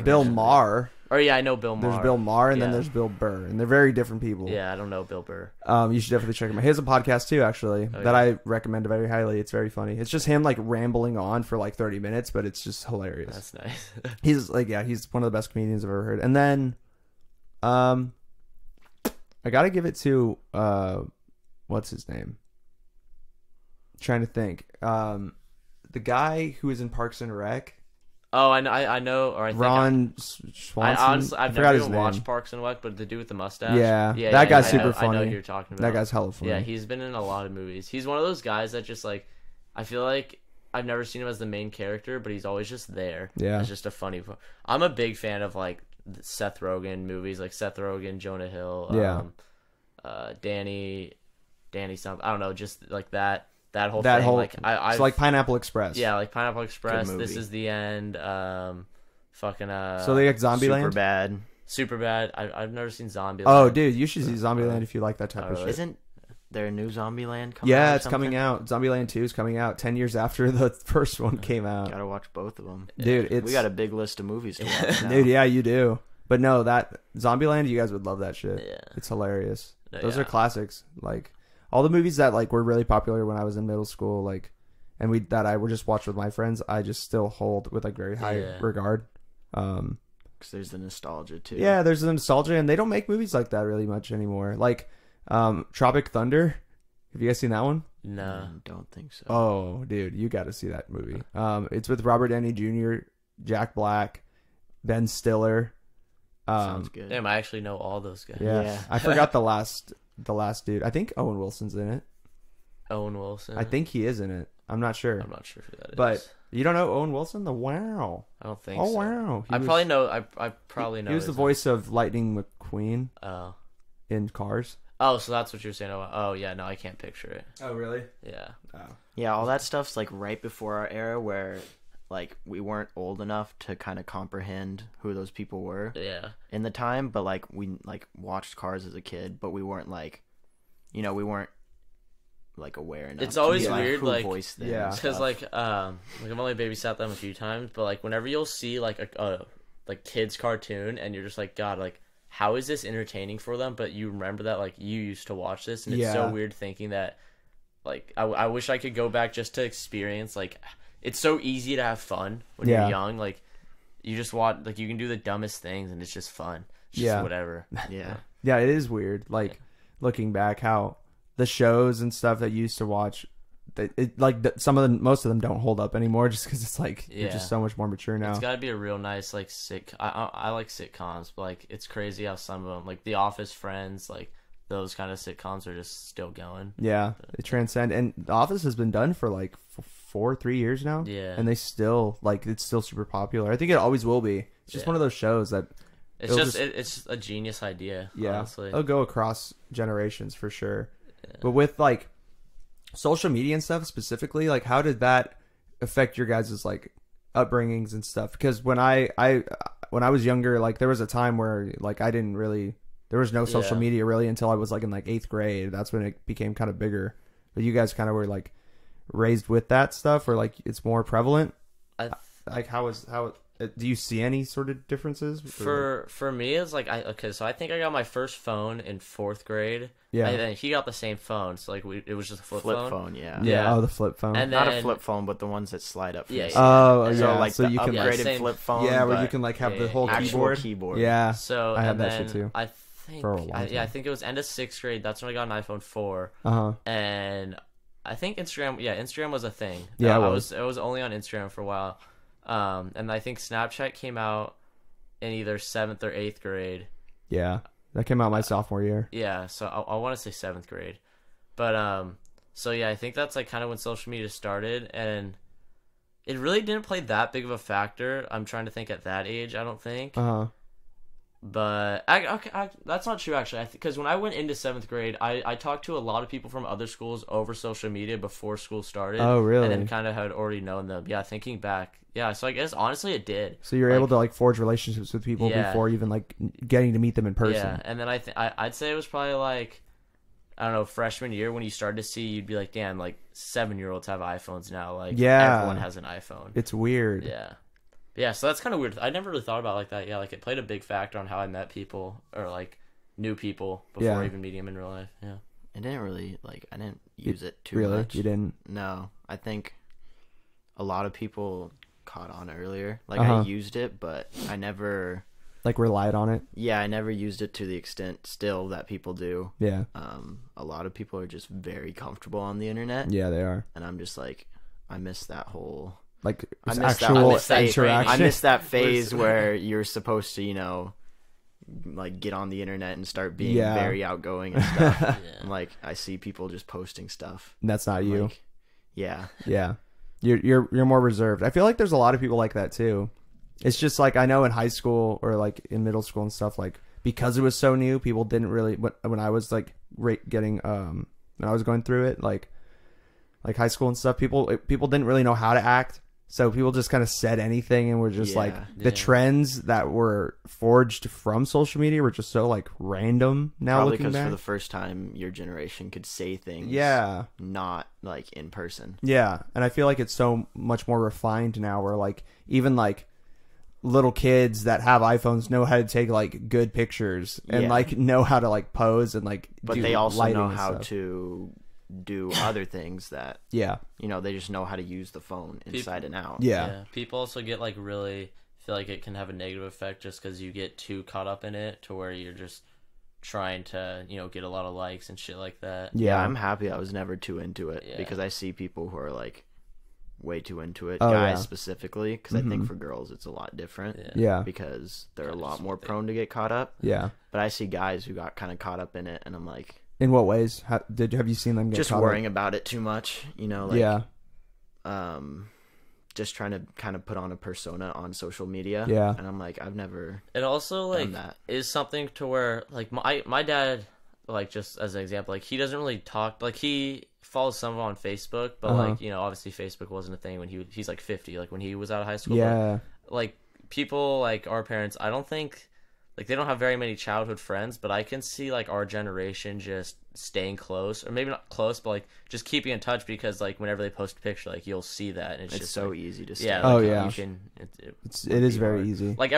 [SPEAKER 1] Bill Maher.
[SPEAKER 2] Oh yeah, I know Bill Maher.
[SPEAKER 1] There's Bill Maher and then there's Bill Burr, and they're very different people.
[SPEAKER 2] Yeah, I don't know Bill Burr.
[SPEAKER 1] You should definitely check him out. He has a podcast too, actually, that I recommend very highly. It's very funny. It's just him like rambling on for like 30 minutes, but it's just hilarious.
[SPEAKER 2] That's nice.
[SPEAKER 1] He's one of the best comedians I've ever heard. And then, I gotta give it to what's his name? Trying to think. The guy who was in Parks and Rec.
[SPEAKER 2] Oh, I know. Or I think
[SPEAKER 1] Ron Swanson.
[SPEAKER 2] I've never even watched Parks and Rec, but the dude with the mustache.
[SPEAKER 1] Yeah, that guy's super funny.
[SPEAKER 2] I know who you're talking about.
[SPEAKER 1] That guy's hella funny.
[SPEAKER 2] Yeah, he's been in a lot of movies. He's one of those guys that just like, I feel like I've never seen him as the main character, but he's always just there.
[SPEAKER 1] Yeah,
[SPEAKER 2] it's just a funny. I'm a big fan of like Seth Rogen movies, like Seth Rogen, Jonah Hill. Danny something. I don't know, just like that whole thing. Like
[SPEAKER 1] it's like Pineapple Express.
[SPEAKER 2] Yeah, like Pineapple Express. This Is the End. So
[SPEAKER 1] they like Zombieland.
[SPEAKER 2] Superbad. I've never seen Zombieland.
[SPEAKER 1] Oh, dude, you should see Zombieland if you like that type of shit.
[SPEAKER 3] Isn't there a new Zombieland coming out?
[SPEAKER 1] Yeah, it's coming out. Zombieland 2 is coming out 10 years after the first one came out.
[SPEAKER 3] Gotta watch both of them,
[SPEAKER 1] dude.
[SPEAKER 3] We got a big list of movies to watch now.
[SPEAKER 1] Dude, yeah, you do. But no, that Zombieland, you guys would love that shit.
[SPEAKER 2] Yeah,
[SPEAKER 1] it's hilarious. Those are classics. Like all the movies that like were really popular when I was in middle school, like, and that I would just watch with my friends. I just still hold with like very high regard.
[SPEAKER 3] Because there's the nostalgia too.
[SPEAKER 1] Yeah, there's the nostalgia, and they don't make movies like that really much anymore. Like Tropic Thunder. Have you guys seen that one?
[SPEAKER 2] No,
[SPEAKER 3] don't think so.
[SPEAKER 1] Oh, dude, you got to see that movie. It's with Robert Downey Jr., Jack Black, Ben Stiller.
[SPEAKER 3] Sounds good.
[SPEAKER 2] Damn, I actually know all those guys.
[SPEAKER 1] Yeah. I forgot the last dude. I think Owen Wilson's in it.
[SPEAKER 2] Owen Wilson.
[SPEAKER 1] I think he is in it. I'm not sure.
[SPEAKER 2] I'm not sure who that is.
[SPEAKER 1] But you don't know Owen Wilson? Wow.
[SPEAKER 2] I don't think
[SPEAKER 1] so.
[SPEAKER 2] Oh,
[SPEAKER 1] wow.
[SPEAKER 2] I probably know. I probably know.
[SPEAKER 1] He was the voice of Lightning McQueen in Cars.
[SPEAKER 2] Oh, so that's what you're saying. Oh, yeah. No, I can't picture it.
[SPEAKER 1] Oh, really?
[SPEAKER 2] Yeah.
[SPEAKER 1] Oh.
[SPEAKER 3] Yeah, all that stuff's like right before our era where like we weren't old enough to kind of comprehend who those people were
[SPEAKER 2] Yeah.
[SPEAKER 3] in the time, but like we like watched Cars as a kid, but we weren't like, we weren't like aware enough.
[SPEAKER 2] It's always
[SPEAKER 3] to be,
[SPEAKER 2] weird,
[SPEAKER 3] who
[SPEAKER 2] like,
[SPEAKER 3] voiced them
[SPEAKER 1] yeah,
[SPEAKER 3] and
[SPEAKER 2] because
[SPEAKER 3] stuff.
[SPEAKER 2] I've only babysat them a few times, but like whenever you'll see like a like kids cartoon and you're just like, God, like how is this entertaining for them? But you remember that like you used to watch this, and it's so weird thinking that like I wish I could go back just to experience, like it's so easy to have fun when you're young, like you just watch, like you can do the dumbest things and it's just fun. It's just whatever.
[SPEAKER 1] Yeah, it is weird. Like looking back, how the shows and stuff that you used to watch, most of them don't hold up anymore, just because it's like they're just so much more mature now.
[SPEAKER 2] It's got to be a real nice like I like sitcoms, but like it's crazy how some of them, like The Office, Friends, like those kind of sitcoms are just still going.
[SPEAKER 1] Yeah, they transcend, and The Office has been done for like 3 years now.
[SPEAKER 2] Yeah,
[SPEAKER 1] and they still it's still super popular. I think it always will be. It's just one of those shows that
[SPEAKER 2] it's just a genius idea.
[SPEAKER 1] Yeah,
[SPEAKER 2] honestly.
[SPEAKER 1] It'll go across generations for sure. Yeah. But with like social media and stuff specifically, like how did that affect your guys' like upbringings and stuff? Because when I was younger, like there was a time where like there was no social media really until I was like in like 8th grade. That's when it became kind of bigger. But you guys kind of were like raised with that stuff, or like it's more prevalent. Do you see any sort of differences?
[SPEAKER 2] For me, it's like so I think I got my first phone in 4th grade.
[SPEAKER 1] Yeah,
[SPEAKER 2] and then he got the same phone, so like it was just a flip phone.
[SPEAKER 1] Yeah. Oh, the flip phone.
[SPEAKER 2] And
[SPEAKER 3] not a flip phone, but the ones that slide up.
[SPEAKER 1] Yeah.
[SPEAKER 3] So
[SPEAKER 1] you can
[SPEAKER 3] upgraded flip phone.
[SPEAKER 1] Yeah, where you can like have the whole keyboard. Yeah.
[SPEAKER 2] So
[SPEAKER 1] I had that shit too.
[SPEAKER 2] I think I think it was end of 6th grade. That's when I got an iPhone 4. And I think Instagram was a thing.
[SPEAKER 1] Yeah,
[SPEAKER 2] I was only on Instagram for a while. And I think Snapchat came out in either 7th or 8th grade.
[SPEAKER 1] Yeah, that came out my sophomore year.
[SPEAKER 2] Yeah, so I want to say 7th grade. But so yeah, I think that's like kind of when social media started, and it really didn't play that big of a factor. I'm trying to think at that age, I don't think. But that's not true actually. Because when I went into 7th grade, I talked to a lot of people from other schools over social media before school started.
[SPEAKER 1] Oh, really?
[SPEAKER 2] And then kind of had already known them. Yeah, thinking back, yeah. So I guess honestly, it did.
[SPEAKER 1] So you're able to like forge relationships with people before even like getting to meet them in person.
[SPEAKER 2] Yeah, and then I'd say it was probably like, I don't know, freshman year when you started to see, you'd be like, damn, like 7-year-olds have iPhones now. Like everyone has an iPhone.
[SPEAKER 1] It's weird.
[SPEAKER 2] Yeah. Yeah, so that's kind of weird. I never really thought about it like that. Yeah, like it played a big factor on how I met people or like knew people before even meeting them in real life. Yeah.
[SPEAKER 3] It didn't really I didn't use it too
[SPEAKER 1] really?
[SPEAKER 3] much.
[SPEAKER 1] You didn't?
[SPEAKER 3] No, I think a lot of people caught on earlier. Like I used it, but I never
[SPEAKER 1] like relied on it.
[SPEAKER 3] Yeah, I never used it to the extent still that people do.
[SPEAKER 1] Yeah.
[SPEAKER 3] A lot of people are just very comfortable on the internet.
[SPEAKER 1] Yeah, they are.
[SPEAKER 3] And I'm just like, I miss that whole
[SPEAKER 1] like
[SPEAKER 3] actual
[SPEAKER 1] interaction.
[SPEAKER 3] I miss that phase where you're supposed to, like get on the internet and start being very outgoing and stuff. And like I see people just posting stuff.
[SPEAKER 1] And that's not you.
[SPEAKER 3] Like, yeah.
[SPEAKER 1] You're more reserved. I feel like there's a lot of people like that too. It's just like I know in high school or like in middle school and stuff, like because it was so new, people didn't really. When I was like getting when I was going through it, like high school and stuff, people didn't really know how to act. So people just kind of said anything and were just the trends that were forged from social media were just so like random now.
[SPEAKER 3] Probably
[SPEAKER 1] looking back.
[SPEAKER 3] Because for the first time, your generation could say things not like in person.
[SPEAKER 1] Yeah, and I feel like it's so much more refined now where like even like little kids that have iPhones know how to take like good pictures and like know how to like pose and like
[SPEAKER 3] but they also know how to do other things that they just know how to use the phone inside and out.
[SPEAKER 2] People also get like really feel like it can have a negative effect just because you get too caught up in it to where you're just trying to get a lot of likes and shit like that.
[SPEAKER 3] I'm happy I was never too into it because I see people who are like way too into it, guys specifically, because I think for girls it's a lot different because they're a lot more prone to get caught up. But I see guys who got kind of caught up in it and I'm like,
[SPEAKER 1] in what ways? Have you seen them get
[SPEAKER 3] just
[SPEAKER 1] caught
[SPEAKER 3] worrying
[SPEAKER 1] up?
[SPEAKER 3] about it too much, just trying to kind of put on a persona on social media. And I'm like, I've never
[SPEAKER 2] it also like
[SPEAKER 3] done that.
[SPEAKER 2] Is something to where like my dad, like just as an example, like he doesn't really talk. Like he follows someone on Facebook, but like obviously Facebook wasn't a thing when he's like 50, like when he was out of high school.
[SPEAKER 1] Yeah.
[SPEAKER 2] But, like people like our parents, I don't think like they don't have very many childhood friends, but I can see like our generation just staying close, or maybe not close, but like just keeping in touch because like whenever they post a picture, like you'll see that, and it's just
[SPEAKER 3] so
[SPEAKER 2] like,
[SPEAKER 3] easy to stay.
[SPEAKER 2] yeah.
[SPEAKER 1] Oh
[SPEAKER 2] like,
[SPEAKER 1] yeah.
[SPEAKER 2] You can.
[SPEAKER 1] It is very easy.
[SPEAKER 2] Like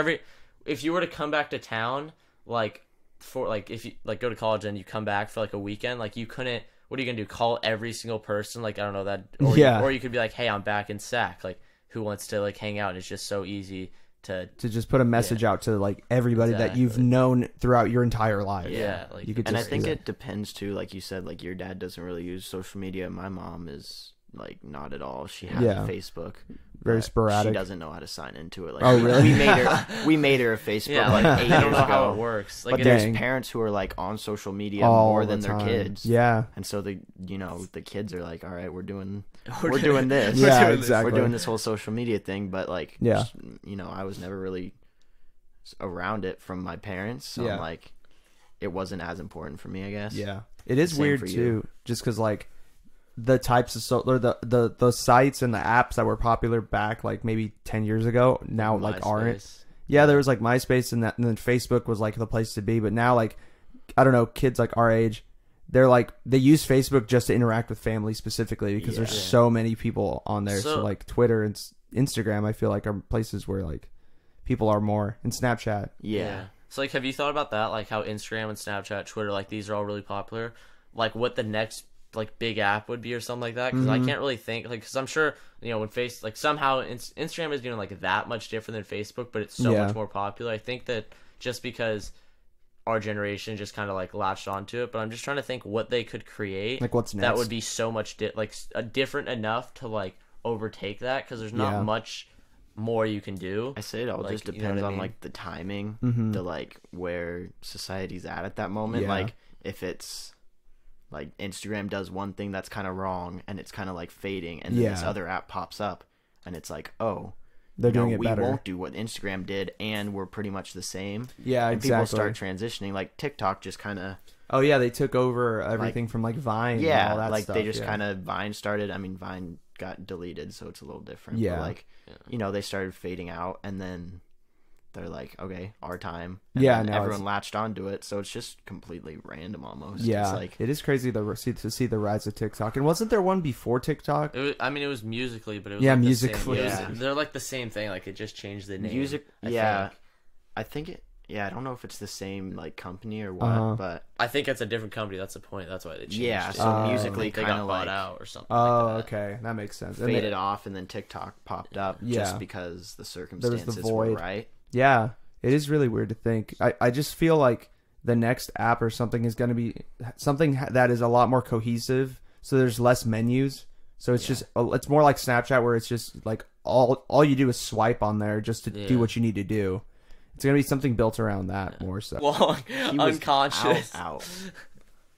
[SPEAKER 2] if you were to come back to town, like for like if you like go to college and you come back for like a weekend, like you couldn't. What are you gonna do? Call every single person? Like I don't know that. Or or you could be like, hey, I'm back in SAC. Like who wants to like hang out? It's just so easy to
[SPEAKER 1] just put a message out to like everybody that you've known throughout your entire life.
[SPEAKER 2] Yeah, like
[SPEAKER 1] you could.
[SPEAKER 3] And I think it depends too. Like you said, like your dad doesn't really use social media. My mom is like not at all. She has Facebook.
[SPEAKER 1] Very sporadic.
[SPEAKER 3] She doesn't know how to sign into it. Like,
[SPEAKER 1] oh really?
[SPEAKER 3] We made her a Facebook like 8 years
[SPEAKER 2] I don't know
[SPEAKER 3] ago.
[SPEAKER 2] how it works. Like
[SPEAKER 3] but there's parents who are like on social media more than their kids.
[SPEAKER 1] Yeah.
[SPEAKER 3] And so the kids are like, all right, we're doing this.
[SPEAKER 1] Yeah, exactly.
[SPEAKER 3] We're doing this whole social media thing, but like, just, I was never really around it from my parents, so I'm like, it wasn't as important for me, I guess.
[SPEAKER 1] Yeah, it is weird too, just because like the types of or the sites and the apps that were popular back like maybe 10 years ago now
[SPEAKER 2] MySpace.
[SPEAKER 1] like aren't. Yeah, there was like MySpace and then Facebook was like the place to be, but now like I don't know, kids like our age, they're like they use Facebook just to interact with family specifically because there's so many people on there. So like Twitter and Instagram, I feel like are places where like people are more, and Snapchat.
[SPEAKER 2] Yeah. So like, have you thought about that? Like how Instagram and Snapchat, Twitter, like these are all really popular. Like what the next like big app would be or something like that? Because I can't really think like because I'm sure when like somehow Instagram is doing like that much different than Facebook, but it's so much more popular. I think that just because our generation just kind of like latched onto it, but I'm just trying to think what they could create.
[SPEAKER 1] Like what's next?
[SPEAKER 2] That would be so much different enough to like overtake that because there's not much more you can do.
[SPEAKER 3] I say it all just depends on like the timing, the like where society's at that moment. Like if it's like Instagram does one thing that's kind of wrong and it's kind of like fading, and then this other app pops up and it's like, oh,
[SPEAKER 1] they're doing it better.
[SPEAKER 3] We won't do what Instagram did, and we're pretty much the same.
[SPEAKER 1] Yeah,
[SPEAKER 3] and
[SPEAKER 1] exactly.
[SPEAKER 3] People start transitioning. Like TikTok just kind of.
[SPEAKER 1] Oh yeah, they took over everything from like Vine.
[SPEAKER 3] Yeah,
[SPEAKER 1] and all that
[SPEAKER 3] like
[SPEAKER 1] stuff.
[SPEAKER 3] They just kind of Vine started. I mean, Vine got deleted, so it's a little different.
[SPEAKER 1] Yeah,
[SPEAKER 3] but like they started fading out, and then they're like, okay, our time. And
[SPEAKER 1] now
[SPEAKER 3] everyone latched onto it, so it's just completely random almost.
[SPEAKER 1] Yeah,
[SPEAKER 3] it's like,
[SPEAKER 1] it is crazy to see the rise of TikTok. And wasn't there one before TikTok?
[SPEAKER 2] It was Musical.ly, but it was
[SPEAKER 1] like
[SPEAKER 2] Musical.ly.
[SPEAKER 1] Yeah.
[SPEAKER 2] They're like the same thing. Like it just changed the name.
[SPEAKER 3] I think it. Yeah, I don't know if it's the same like company or what, but
[SPEAKER 2] I think it's a different company. That's the point. That's why they changed.
[SPEAKER 3] Yeah,
[SPEAKER 2] it.
[SPEAKER 3] so Musical.ly
[SPEAKER 2] they
[SPEAKER 3] kind
[SPEAKER 2] got
[SPEAKER 3] of
[SPEAKER 2] bought
[SPEAKER 3] like
[SPEAKER 2] out or something.
[SPEAKER 1] Oh,
[SPEAKER 2] like that.
[SPEAKER 1] okay, that makes sense.
[SPEAKER 3] Faded off, and then TikTok popped up just because the circumstances were right.
[SPEAKER 1] Yeah, it is really weird to think. I just feel like the next app or something is going to be something that is a lot more cohesive. So there's less menus. So it's just it's more like Snapchat where it's just like all you do is swipe on there just to do what you need to do. It's gonna be something built around that more so.
[SPEAKER 2] Long, unconscious.
[SPEAKER 3] Out.